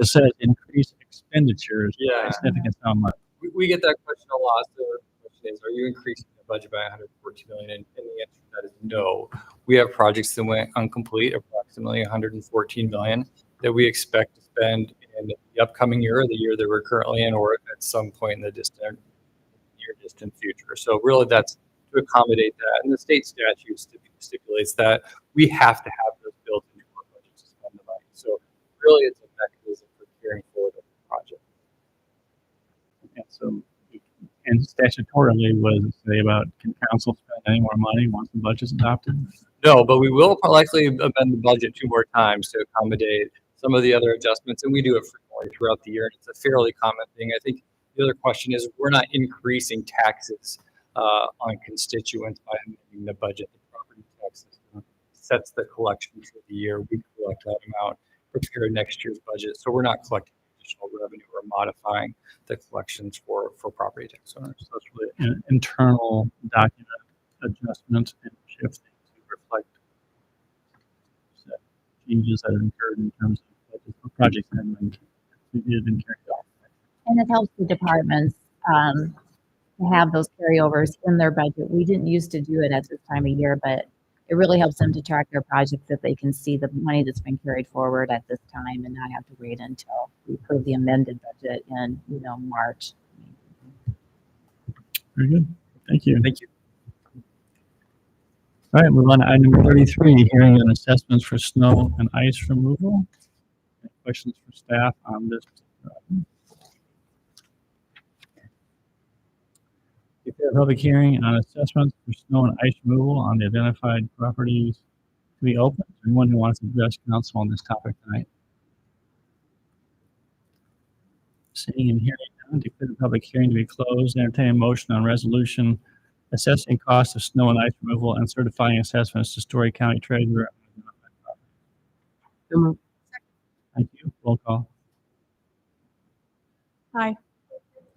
It says increase expenditures by a significant amount.
We get that question a lot. So the question is, are you increasing the budget by $114 million? And the answer to that is no. We have projects that went incomplete, approximately $114 million, that we expect to spend in the upcoming year, or the year that we're currently in, or at some point in the distant future. So really, that's to accommodate that. And the state statute stipulates that we have to have those built into our budget to spend the money. So really, it's a mechanism for carrying forward the project.
And so statutorily, what does it say about, can council spend any more money once the budget's adopted?
No, but we will likely amend the budget 2 more times to accommodate some of the other adjustments, and we do it frequently throughout the year. And it's a fairly common thing. I think the other question is we're not increasing taxes on constituents by amending the budget. The property tax system sets the collection for the year. We collect that amount, prepare next year's budget. So we're not collecting additional revenue or modifying the collections for property tax owners.
So it's really an internal document adjustment and shifting to reflect changes that are incurred in terms of projects that have been completed and carried out.
And it helps the departments to have those carryovers in their budget. We didn't used to do it at this time of year, but it really helps them to track their projects, that they can see the money that's been carried forward at this time and not have to wait until we approve the amended budget in, March.
Very good. Thank you.
Thank you.
All right, move on to item number 33, hearing and assessments for snow and ice removal. Any questions for staff on this particular item? If you have a public hearing on assessments for snow and ice removal on the identified properties to be open, anyone who wants to address council on this topic tonight? Seeing and hearing none, declare the public hearing to be closed. Entertain a motion on resolution assessing costs of snow and ice removal and certifying assessments to Story County Treasurer. Thank you. Roll call.
Aye.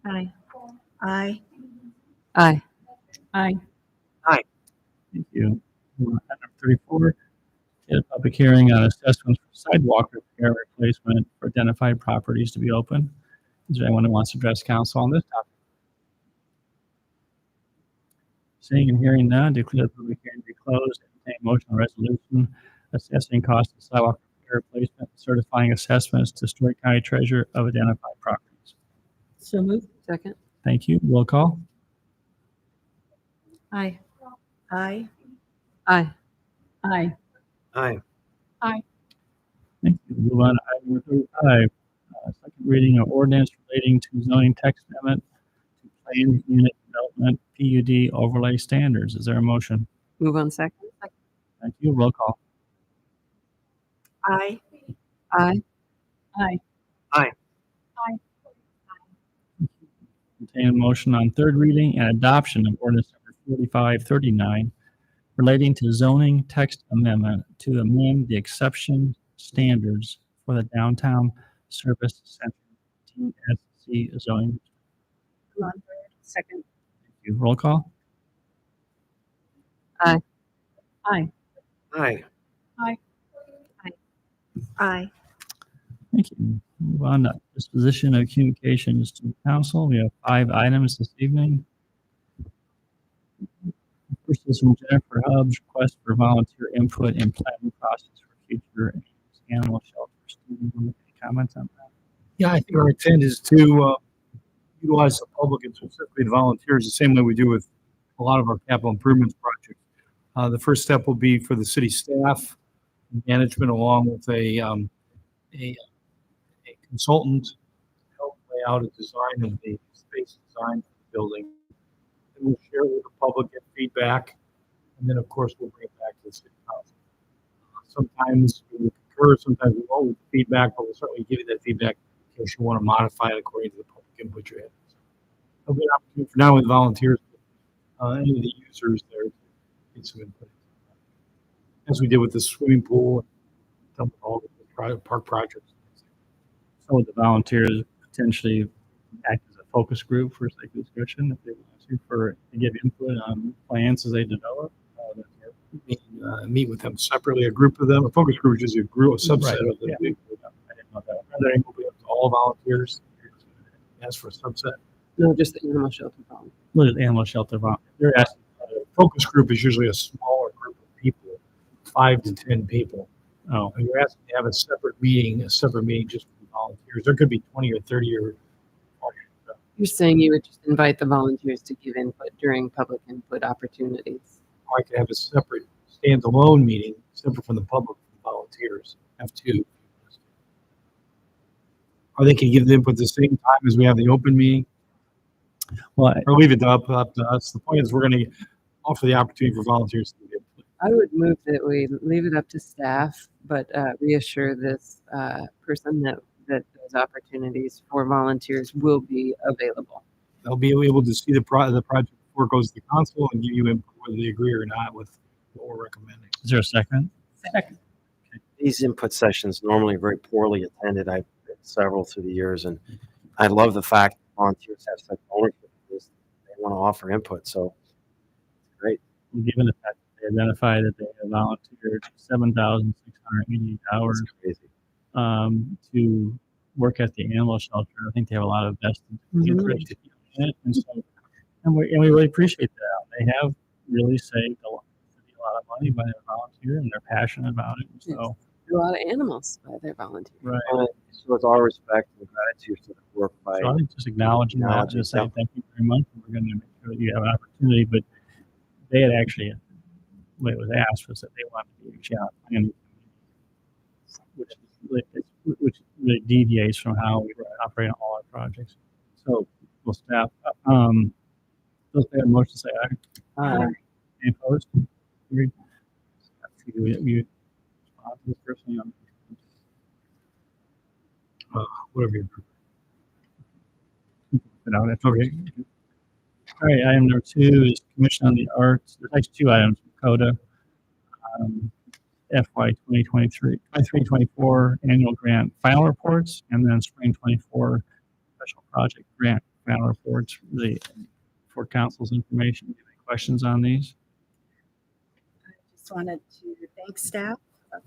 Aye. Aye.
Aye.
Aye.
Aye.
Thank you. Item 34, get a public hearing on assessments for sidewalk repair replacement for identified properties to be open. Is there anyone who wants to address council on this topic? Seeing and hearing none, declare the public hearing to be closed. Entertain motion on resolution assessing cost of sidewalk repair replacement, certifying assessments to Story County Treasurer of identified properties.
So moved.
Second.
Thank you. Roll call.
Aye. Aye.
Aye.
Aye.
Aye.
Aye.
Thank you. Move on to item number 35. Second reading of ordinance relating to zoning text amendment to planned unit development PUD overlay standards. Is there a motion?
Move on second.
Thank you. Roll call.
Aye.
Aye.
Aye.
Aye.
Aye.
Contain a motion on third reading and adoption of ordinance number 4539 relating to zoning text amendment to amend the exception standards for the downtown service center TSC zoning.
Second.
Thank you. Roll call.
Aye.
Aye.
Aye.
Aye. Aye. Aye.
Thank you. Move on to disposition of communications to council. We have 5 items this evening. First is from Jennifer Hubbs, request for volunteer input in planning process for future animal shelters. Any comments on that?
Yeah, I think our intent is to utilize the public and specifically the volunteers the same way we do with a lot of our capital improvements projects. The first step will be for the city staff and management, along with a consultant to help lay out a design of the space design for the building. And we'll share it with the public, get feedback, and then of course we'll bring it back to the city council. Sometimes we will concur, sometimes we won't with feedback, but we'll certainly give you that feedback in case you want to modify it according to the public input you have. So there'll be an opportunity for now with volunteers, any of the users there to get some input. As we did with the swimming pool, and all the park projects.
So would the volunteers potentially act as a focus group for sake of discussion if they want to give input on plans as they develop?
Meet with them separately, a group of them. A focus group is just a subset
Right.
of them.
Yeah.
I didn't know that. Rather than open up to all volunteers, ask for a subset.
No, just the animal shelter problem.
What is animal shelter volunteer? They're asking.
Focus group is usually a smaller group of people, 5 to 10 people.
Oh,
And you're asking to have a separate meeting just for volunteers. There could be 20 or 30 or.
You're saying you would just invite the volunteers to give input during public input opportunities.
Or I could have a separate standalone meeting, separate from the public and volunteers. Have 2. Or they can give the input at the same time as we have the open meeting.
Well,
or leave it up to us. The point is we're going to offer the opportunity for volunteers to get.
I would move that we leave it up to staff, but reassure this person that those opportunities for volunteers will be available.
They'll be able to see the project before it goes to the council and give you input whether they agree or not with what we're recommending.
Is there a second?
Second.
These input sessions normally very poorly attended. I've been several through the years, and I love the fact that volunteers have such ownership of this. They want to offer input, so it's great.
Given the fact that they identified that they have volunteered 7,688 hours to work at the animal shelter, I think they have a lot of vested interest in it. And we really appreciate that. They have really saved a lot of money by their volunteer, and they're passionate about it. So
A lot of animals by their volunteers.
right.
So it's our respect and gratitude for the work by.
So I think just acknowledging that, just saying thank you very much. We're going to make sure that you have an opportunity. But they had actually, the way it was asked was that they wanted to be reaching out, which really deviates from how we operate on all our projects. So we'll staff. Those that have motion say aye.
Aye.
Any opposed? Agreed. You respond to this personally on
Whatever you
Okay. All right, item number 2 is Commission on the Arts. There's actually 2 items, CODA, FY 2023-24 annual grant final reports, and then spring 24 special project grant final reports for council's information. Do you have any questions on these?
I just wanted to thank staff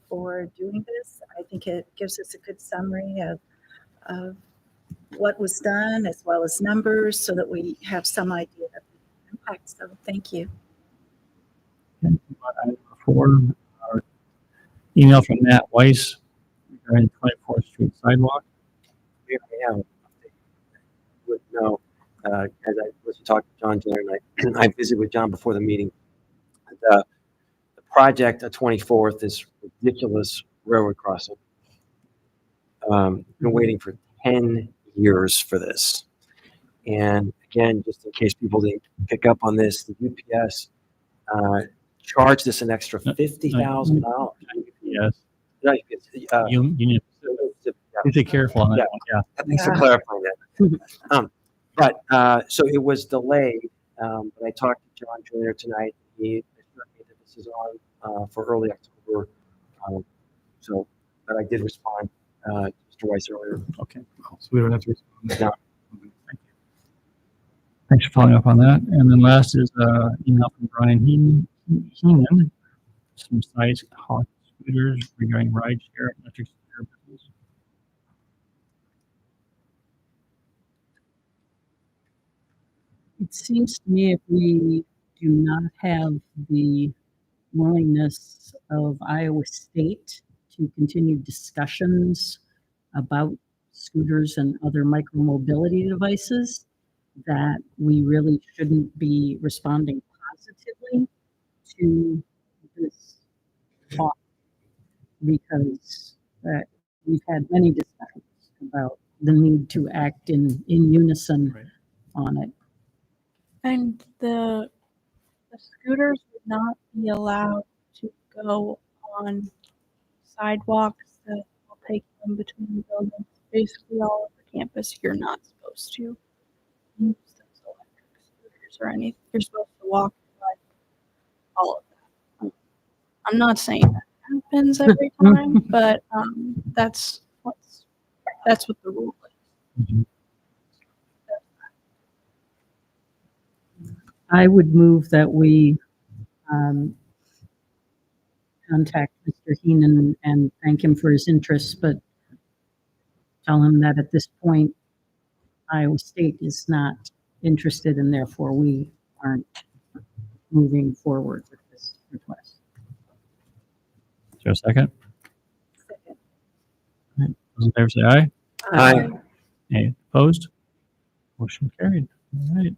for doing this. I think it gives us a good summary of what was done as well as numbers so that we have some idea of the impact. So thank you.
Item number 4, our email from Nat Weiss regarding 24th Street sidewalk.
We already have would know, as I was talking to John Jenner, and I visited with John before the meeting. The project at 24th is ridiculous railroad crossing. Been waiting for 10 years for this. And again, just in case people didn't pick up on this, the UPS charged us an extra $50,000.
Yes.
No,
You need to be careful on that one. Yeah.
Thanks for clarifying that. So it was delayed. But I talked to John Joyner tonight. He assured me that this is on for early October. But I did respond to Mr. Weiss earlier.
Okay.
So we don't have to respond.
No.
Thanks for following up on that. And then last is email from Brian Heenan, some sites, hot scooters regarding ride share, electric scooter business.
It seems to me if we do not have the willingness of Iowa State to continue discussions about scooters and other micromobility devices, that we really shouldn't be responding positively to this talk, because we've had many discussions about the need to act in unison on it.
And the scooters would not be allowed to go on sidewalks that will take them between buildings. Basically, all over campus, you're not supposed to use those electric scooters or anything. You're supposed to walk like all of that. I'm not saying that happens every time, but that's what the rule is.
Mm-hmm.
I would move that we contact Mr. Heenan and thank him for his interest, but tell him that at this point, Iowa State is not interested, and therefore we aren't moving forward with this request.
Is there a second? Second. All right. Those in favor say aye.
Aye.
Any opposed? Motion carried. All right.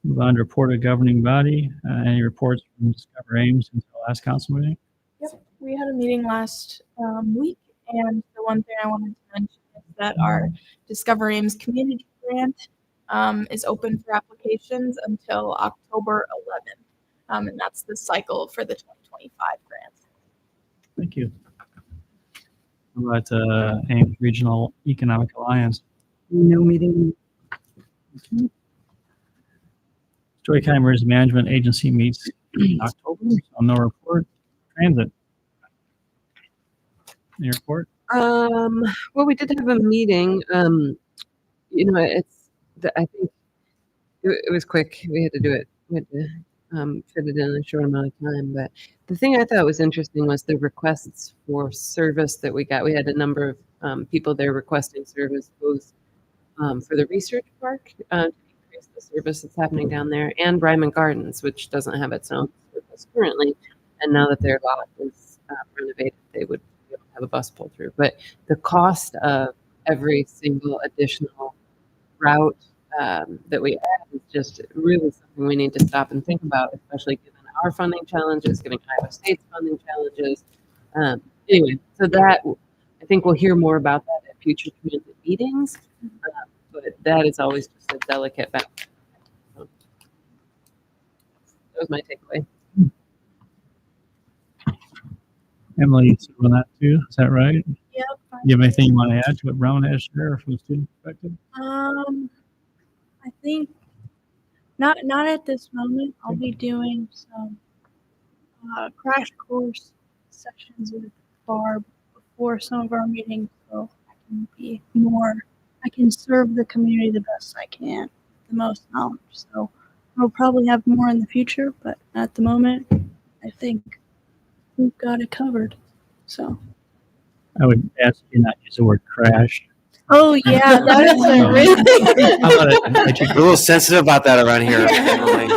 Move on to report of governing body. Any reports from Discover Ames since the last council meeting?
Yep, we had a meeting last week, and the one thing I wanted to mention is that our Discover Ames community grant is open for applications until October 11th. And that's the cycle for the 2025 grants.
Thank you. How about Ames Regional Economic Alliance?
No meeting.
Story County Emergency Management Agency meets in October, so no report. Transit. Any report?
Well, we did have a meeting. I think it was quick. We had to do it. We had to fit it in a short amount of time. But the thing I thought was interesting was the requests for service that we got. We had a number of people there requesting service, both for the research park to increase the service that's happening down there, and Ryman Gardens, which doesn't have its own service currently. And now that their lot is renovated, they would be able to have a bus pull through. But the cost of every single additional route that we add is just really something we need to stop and think about, especially given our funding challenges, given Iowa State's funding challenges. Anyway, so that I think we'll hear more about that at future community meetings, but that is always just a delicate balance. So that was my takeaway.
Emily, you said on that too. Is that right?
Yep.
You have anything you want to add to what Brown has shared from a student perspective?
I think not at this moment. I'll be doing some crash course sessions with Barb before some of our meetings, so I can serve the community the best I can, with the most knowledge. So I'll probably have more in the future, but at the moment, I think we've got it covered. So
I would ask you not use the word crash.
oh yeah, that is a really
How about
We're a little sensitive about that around here.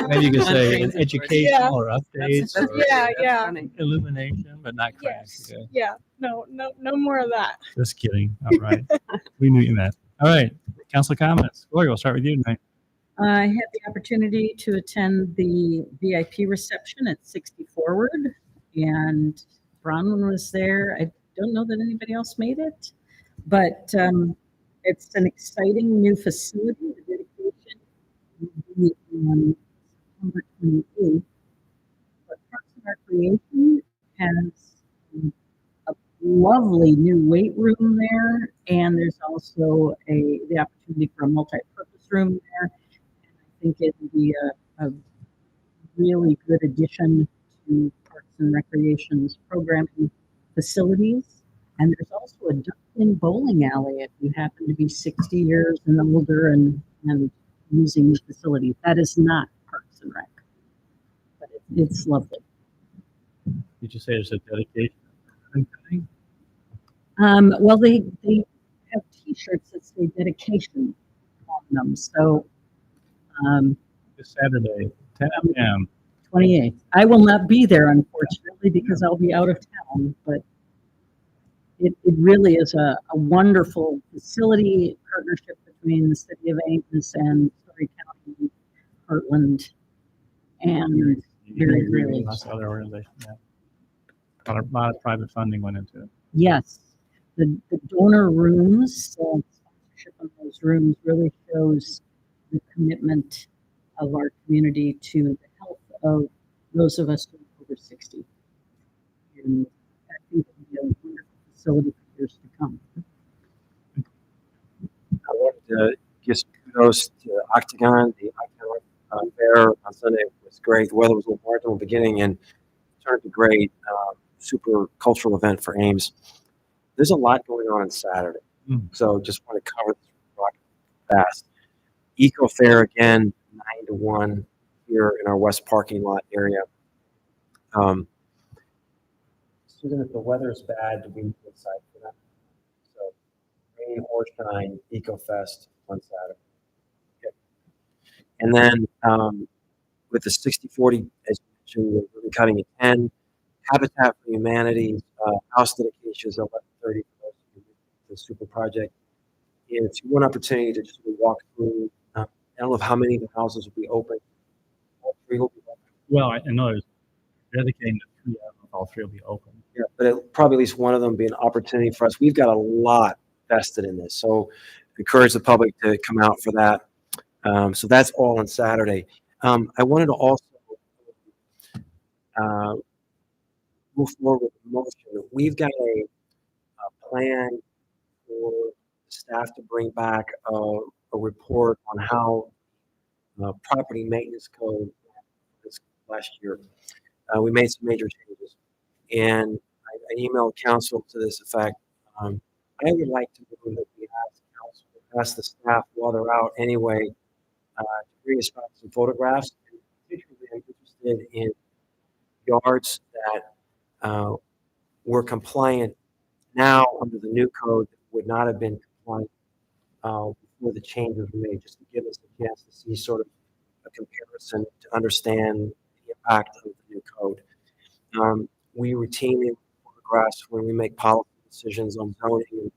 maybe you could say educational or updates or
yeah.
illumination, but not crash.
Yes.
Yeah.
Yeah. No more of that.
Just kidding. All right. We knew you meant. All right. Council comments. Gloria, we'll start with you tonight.
I had the opportunity to attend the VIP reception at 60 Forward, and Bronwyn was there. I don't know that anybody else made it, but it's an exciting new facility. The dedication will be on September 28th. But Parks and Recreation has a lovely new weight room there, and there's also the opportunity for a multi-purpose room there. And I think it would be a really good addition to Parks and Recreation's programming facilities. And there's also a duck-in bowling alley if you happen to be 60 years and older and using the facility. That is not Parks and Rec, but it's lovely.
Did you say there's a dedication?
Well, they have T-shirts that say dedication on them. So
This Saturday, 10 a.m.
28th. I will not be there, unfortunately, because I'll be out of town, but it really is a wonderful facility partnership between the city of Ames and Story County, Heartland, and really.
Lots of other organizations. Yeah. A lot of private funding went into it.
Yes, the donor rooms, sponsorship of those rooms really shows the commitment of our community to the health of those of us who are over 60. And I think it will be a wonderful facility for years to come.
I wanted to give some kudos to Octagon. The Octagon fair on Sunday was great. The weather was a little marginal in the beginning and turned to great. Super cultural event for Ames. There's a lot going on Saturday, so just want to cover this fast. Eco Fair again, 9 to 1 here in our west parking lot area. Susan, if the weather is bad, we need to decide for that. So rain or shine, Eco Fest on Saturday. Okay. And then with the 60-40, as you mentioned, we're really cutting it 10. Habitat for Humanity house dedication is 11:30 for the super project. And it's one opportunity to just walk through. I don't know how many of the houses will be open. All three will be open.
Well, I know there's dedicating to 3 of them. All 3 will be open.
Yeah, but probably at least one of them be an opportunity for us. We've got a lot vested in this, so encourage the public to come out for that. So that's all on Saturday. I wanted to also move forward with the motion. We've got a plan for staff to bring back a report on how property maintenance code this last year. We made some major changes, and I emailed council to this effect. I would like to move that we ask the staff while they're out anyway to bring us back some photographs. Particularly, I'm interested in yards that were compliant now under the new code that would not have been compliant before the changes were made, just to give us a chance to see sort of a comparison to understand the impact of the new code. We routinely photographs when we make policy decisions on zoning and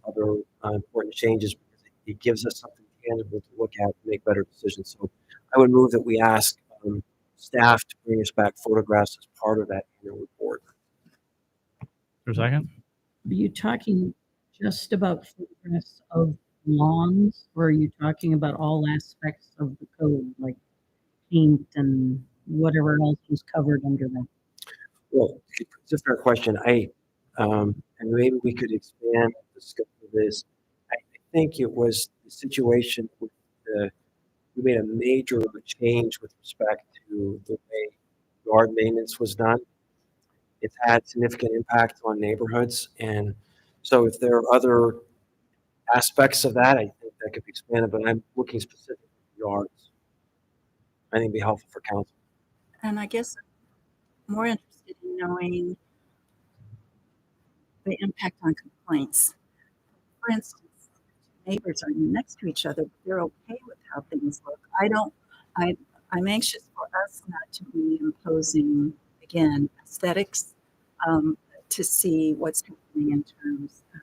other important changes because it gives us something tangible to look at and make better decisions. So I would move that we ask staff to bring us back photographs as part of that annual report.
For a second.
Are you talking just about photographs of lawns, or are you talking about all aspects of the code, like paint and whatever else was covered under that?
Well, it's a fair question. And maybe we could expand the scope of this. I think it was the situation with we made a major change with respect to the way yard maintenance was done. It's had significant impact on neighborhoods. And so if there are other aspects of that, I think that could be expanded, but I'm looking specifically at yards. I think it'd be helpful for council.
And I guess I'm more interested in knowing the impact on complaints. For instance, neighbors are next to each other, but they're okay with how things look. I'm anxious for us not to be imposing, again, aesthetics, to see what's happening in terms of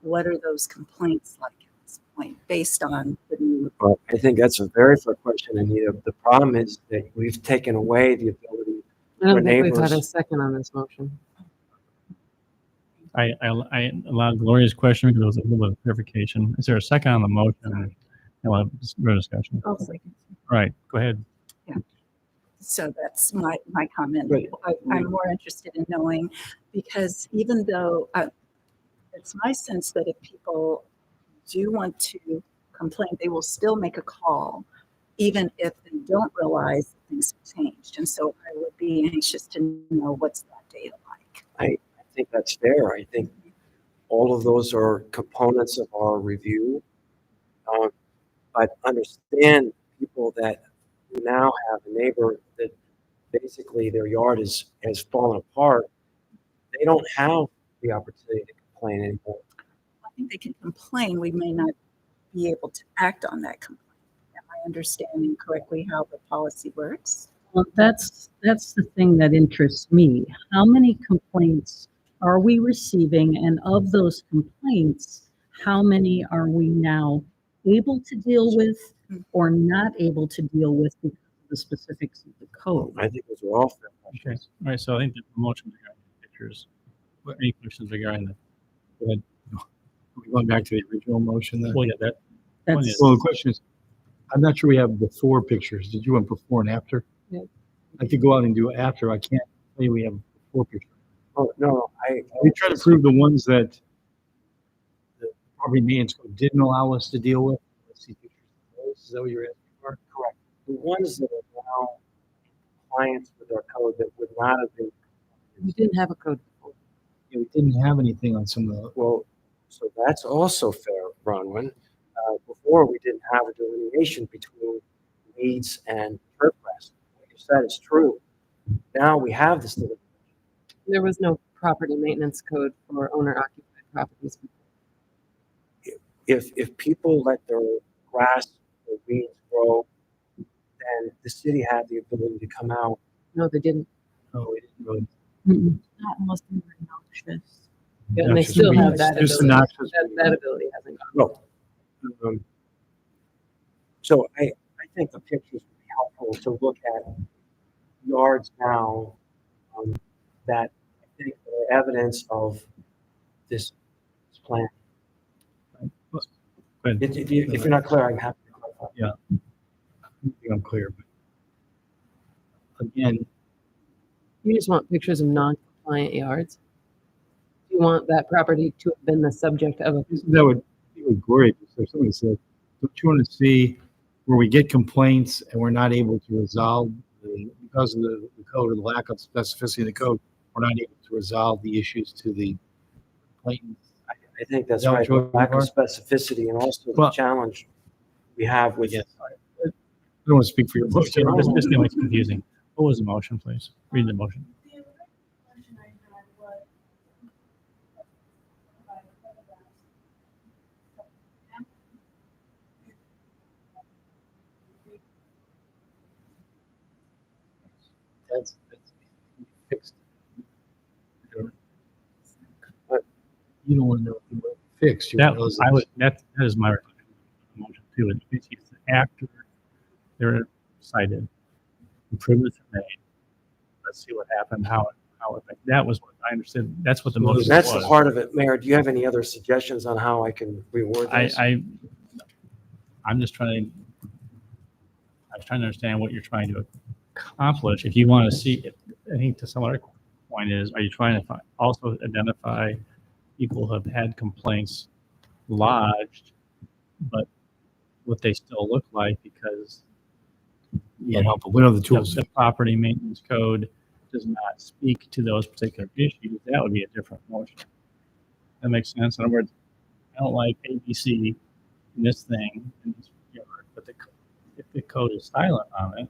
what are those complaints like at this point based on the new.
Well, I think that's a very fair question, Anita. The problem is that we've taken away the ability
I don't
for
think we've had a
neighbors.
second on this motion.
I allowed Gloria's question because it was a little bit of clarification. Is there a second on the motion? We'll have a discussion.
I'll second.
All right, go ahead.
Yeah. So that's my comment.
Right.
I'm more interested in knowing because even though it's my sense that if people do want to complain, they will still make a call, even if they don't realize that things have changed. And so I would be anxious to know what's that data like.
I think that's fair. I think all of those are components of our review. But understand people that now have a neighbor that basically their yard has fallen apart. They don't have the opportunity to complain anymore.
I think they can complain. We may not be able to act on that complaint. Am I understanding correctly how the policy works?
Well, that's the thing that interests me. How many complaints are we receiving? And of those complaints, how many are we now able to deal with or not able to deal with because of the specifics of the code?
I think those are all fair
questions. All right, so I think the motion regarding the pictures. Any questions regarding that? Go ahead.
Are we going back to the original motion then?
Well, yeah, that's.
Well, the question is, I'm not sure we have before pictures. Did you want before and after?
Yeah.
I could go out and do after. I can't tell you we have before pictures.
Oh, no,
we try to prove the ones that the property maintenance code didn't allow us to deal with. Let's see pictures of those. Is that what you're asking for?
Correct. The ones that are now in compliance with our code that would not have been.
We didn't have a code before.
Yeah, we didn't have anything on some of the.
Well, so that's also fair, Bronwyn. Before we didn't have a delineation between weeds and turf grass. What you said is true. Now we have this delineation.
There was no property maintenance code for owner-occupied properties.
If people let their grass or weeds grow, then the city had the ability to come out.
No, they didn't.
No, we didn't really.
Not unless they were noxious.
Yeah, and they still have that ability. That ability hasn't gone.
No. So I think the pictures would be helpful to look at yards now that I think are evidence of this plan. If you're not clear, I'm happy to clarify.
Yeah. I think I'm clear, but again,
You just want pictures of non-compliant yards? You want that property to have been the subject of a.
that would be great. So if somebody said, don't you want to see where we get complaints and we're not able to resolve because of the code or the lack of specificity of the code, we're not able to resolve the issues to the complainants.
I think that's
Is that
right.
what you're
Lack of
looking for?
specificity and also the
Well-
challenge we have with.
Yes. I don't want to speak for your motion.
This is confusing. What was the motion, please? Read the motion.
That's fixed.
But
you don't want to know if you want it fixed. You
That
want those
I would. That is my motion too. It's after they're cited, improvements are made. Let's see what happened. How it. That was what I understood. That's what the motion
That's
was.
the heart of it, Mayor. Do you have any other suggestions on how I can reward this?
I'm just trying. I was trying to understand what you're trying to accomplish. If you want to see, I think to some other point is, are you trying to also identify people who have had complaints lodged, but what they still look like because
Yeah, help. What are the tools?
The property maintenance code does not speak to those particular issues. That would be a different motion. That makes sense. In other words, I don't like ABC in this thing, in this yard, but if the code is silent on it,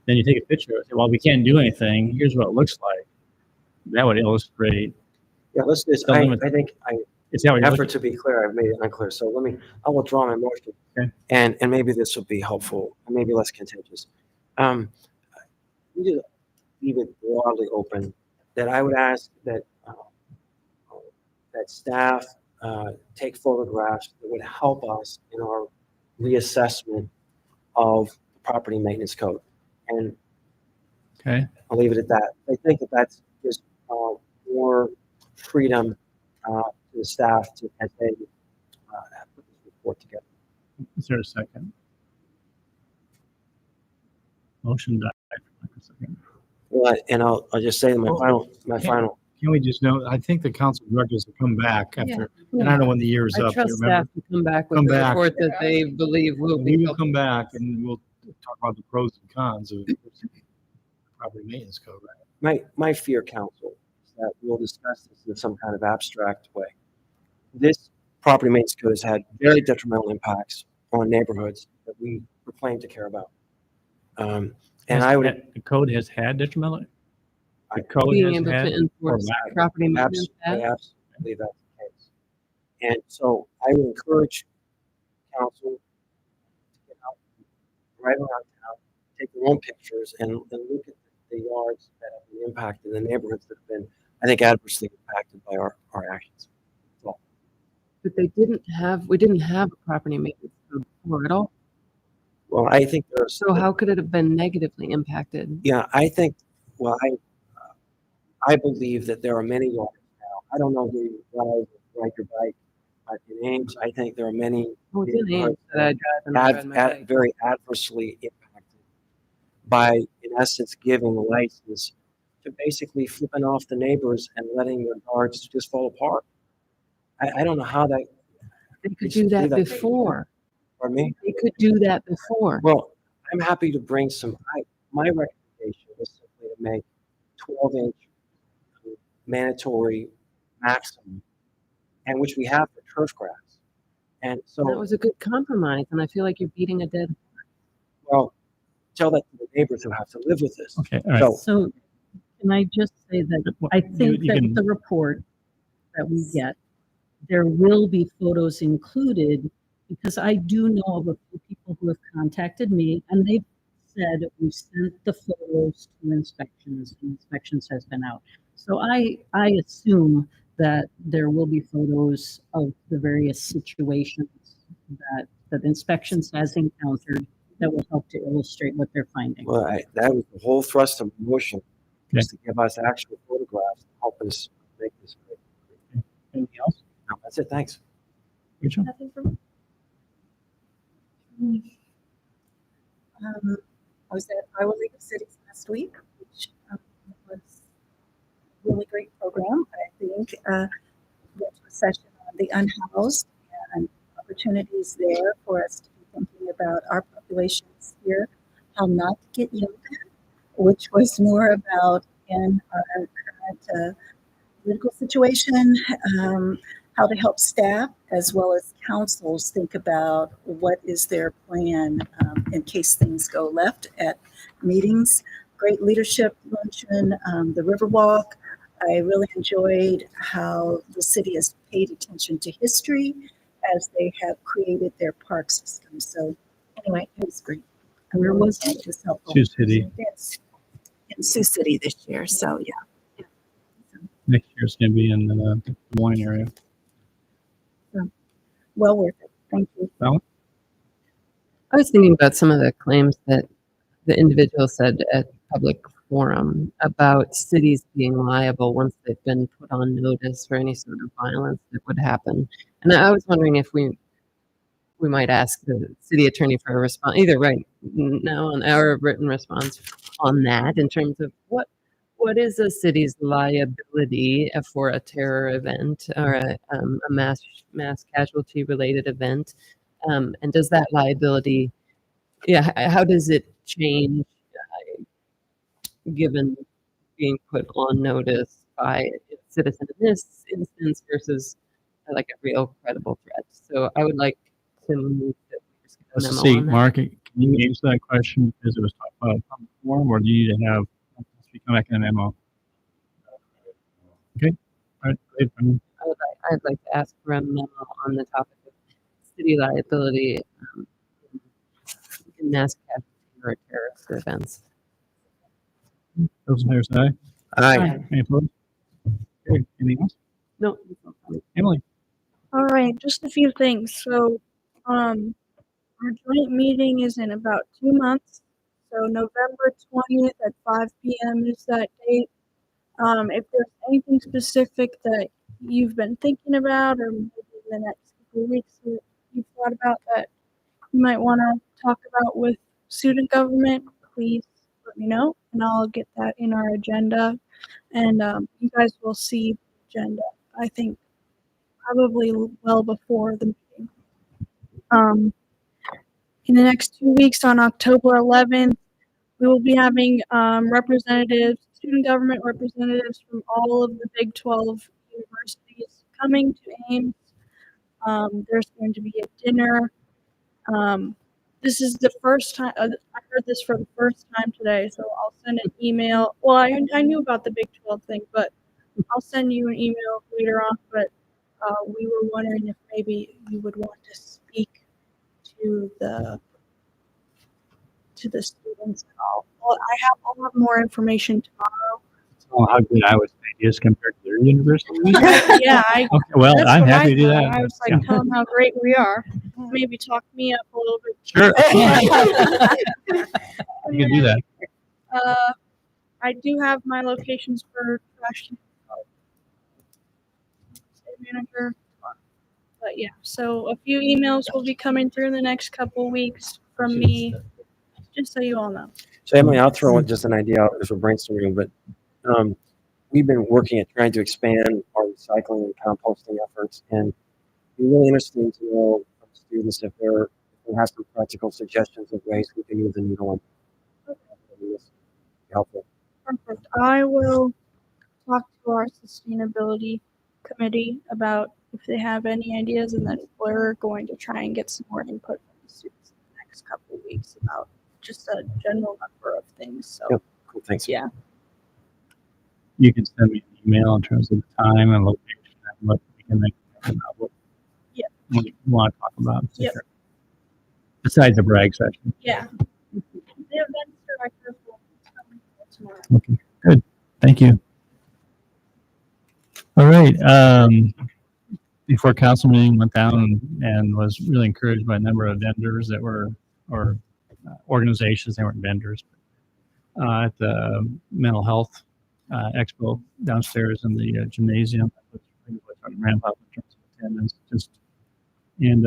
then you take a picture and say, well, we can't do anything. Here's what it looks like. That would illustrate.
Yeah, let's just,
the
I
limit.
think
Is that what you're
effort
looking-
to be clear, I've made it unclear. So I will withdraw my motion.
Okay.
And maybe this will be helpful, and maybe less contentious. We just leave it broadly open that I would ask that that staff take photographs that would help us in our reassessment of the property maintenance code. And
Okay.
I'll leave it at that. I think that that's just more freedom to the staff to as they put this report together.
Is there a second? Motion died for a second.
Well, and I'll just say my
Can-
final.
Can we just know, I think the council directors will come back after, and I don't know when the year is
I
up.
trust
you remember?
staff to come back with
Come
a
back.
report that they believe will
We
be
will
helpful.
come back and we'll talk about the pros and cons of property maintenance code, right?
My fear, council, is that we'll discuss this in some kind of abstract way. This property maintenance code has had very detrimental impacts on neighborhoods that we proclaim to care about. And I would.
The code has had detrimental. The code
Being
has
able
had
to enforce
or lack.
property maintenance.
I absolutely believe that's the case. And so I would encourage council to get out right around town, take their own pictures and look at the yards that have been impacted, the neighborhoods that have been, I think, adversely impacted by our actions. That's all.
But we didn't have a property maintenance code before at all.
Well, I think there's.
So how could it have been negatively impacted?
Yeah, I think, well, I believe that there are many yards now. I don't know who you drive, ride your bike, but in Ames, I think there are many
Oh, it's in Ames
neighborhoods
that I drive and I ride my bike.
very adversely impacted by, in essence, giving a license to basically flipping off the neighbors and letting your yards just fall apart. I don't know how that.
They could do that before.
Pardon me?
They could do that before.
Well, I'm happy to bring my recommendation was simply to make 12-inch mandatory maximum, and which we have for turf grass. And so,
That was a good compromise, and I feel like you're beating a dead horse.
well, tell that to the neighbors who have to live with this.
Okay. All right.
So can I just say that I think
you
that
can-
the report that we get, there will be photos included because I do know of a few people who have contacted me and they've said we've sent the photos to inspections and inspections has been out. So I assume that there will be photos of the various situations that inspections has encountered that will help to illustrate what they're finding.
Well, that was the whole thrust of the motion, was to give us actual photographs to help us make this great.
Anything else?
No, that's it. Thanks.
Rachel?
Nothing from
I was at Iowa League of Cities last week, which was a really great program. I think went to a session on the unhoused and opportunities there for us to be thinking about our populations here, how not to get yelled at, which was more about in our current political situation, how to help staff as well as councils think about what is their plan in case things go left at meetings. Great leadership luncheon, the Riverwalk. I really enjoyed how the city has paid attention to history as they have created their park system. So anyway, it was great.
Where was
it? It was helpful.
Sioux City.
It's in Sioux City this year. So yeah.
Next year's going to be in the Des Moines area.
So, well worth it. Thank you.
Val?
I was thinking about some of the claims that the individual said at public forum about cities being liable once they've been put on notice for any sort of violence that would happen. And I was wondering if we might ask the city attorney for a response, either right now on our written response on that in terms of what is a city's liability for a terror event or a mass casualty related event, and does that liability, how does it change given being put on notice by a citizen in this instance versus like a real credible threat? So I would like to move that we just get a
Let's
memo
see,
on that.
Mark, can you answer that question because it was talked about on the forum, or do you need to have come back in a memo? Okay. All right. Great.
I'd like to ask for a memo on the topic of city liability in mass casualty or terrorist events.
Those in favor say aye.
Aye.
Any opposed? Okay. Anything else?
No.
Emily?
All right, just a few things. So, our joint meeting is in about 2 months. So November 20th at 5 p.m. is that date. If there's anything specific that you've been thinking about or maybe in the next couple of weeks that you've thought about that you might want to talk about with student government, please let me know and I'll get that in our agenda. And you guys will see the agenda, I think, probably well before the meeting. In the next 2 weeks on October 11th, we will be having representatives, student government representatives from all of the Big 12 universities coming to Ames. There's going to be a dinner. This is the first time, I heard this for the first time today, so I'll send an email. Well, I knew about the Big 12 thing, but I'll send you an email later on. But we were wondering if maybe you would want to speak to the students at all. Well, I'll have more information tomorrow.
Oh, how good I was is compared to their university.
Yeah,
Okay, well,
that's
I'm
what
happy
I
to do
thought.
that.
I was like,
Yeah.
tell them how great we are. Maybe talk me up a little bit.
Sure. You can do that.
I do have my locations for trash can manager. But yeah, so a few emails will be coming through in the next couple weeks from me, just so you all know.
So Emily, I'll throw just an idea out as we're brainstorming, but we've been working at trying to expand our recycling and composting efforts, and it'd be really interesting to know from students if they have some practical suggestions of ways we can move the needle on. Helpful.
Perfect. I will talk to our sustainability committee about if they have any ideas, and then we're going to try and get some more input from the students in the next couple of weeks about just a general number of things. So,
yep. Cool. Thanks.
Yeah.
You can send me an email in terms of the time and location and what we can make about what you want to talk about.
Yep.
Besides the brag session.
Yeah. The events director will come tomorrow.
Okay, good. Thank you. All right. Before council meeting went down and was really encouraged by a number of vendors that were, or organizations, they weren't vendors, at the mental health expo downstairs in the gymnasium. Ramp up in terms of attendance. And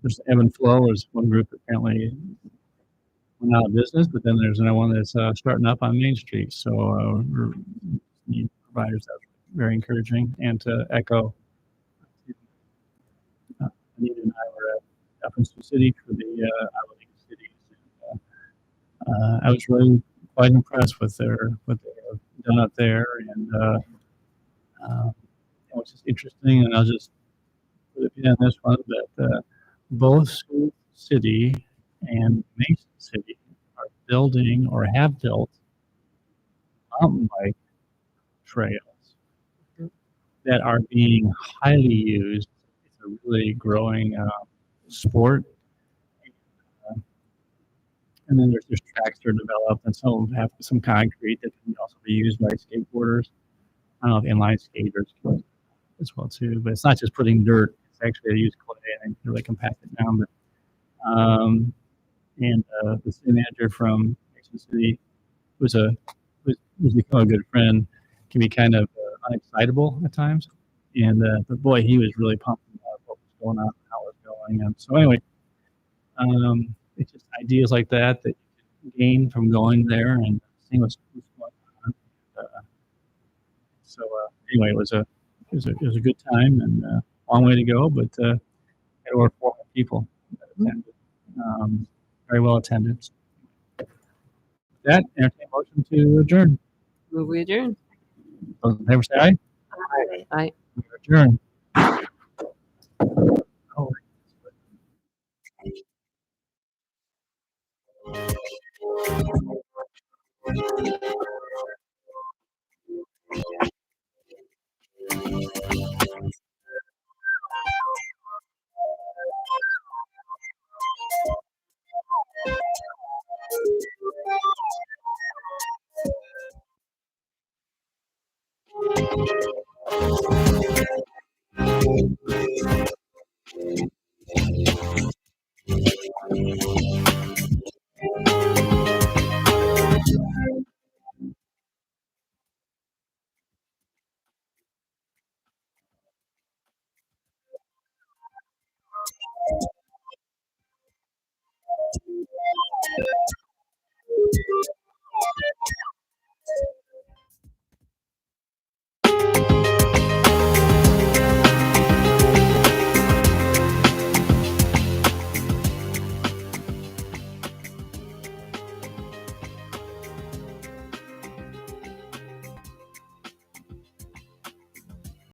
there's ebb and flow. There's one group that apparently went out of business, but then there's another one that's starting up on Main Street. So we're need providers. That's very encouraging. And to echo, Anita and I were up in Sioux City for the Iowa League of Cities. And, I was really quite impressed with what they have done up there, and it was just interesting. And I'll just put it in this one that both Sioux City and Mason City are building or have built mountain bike trails that are being highly used. It's a really growing sport. And then there's tracks that are developed, and some of them have some concrete that can also be used by skateboarders. I don't know if inline skaters can as well too, but it's not just putting dirt. It's actually they use clay and really compact it down. But the city manager from Mason City was become a good friend. Can be kind of unexcitable at times, and but boy, he was really pumped about what was going on, how it was going, and so anyway, it's just ideas like that you can gain from going there and seeing what's going on. Anyway, it was a good time and a long way to go, but had over 400 people that attended. Very well attended. With that, entertain a motion to adjourn.
Move we adjourn.
Those in favor say aye.
Aye.
We adjourn. Oh.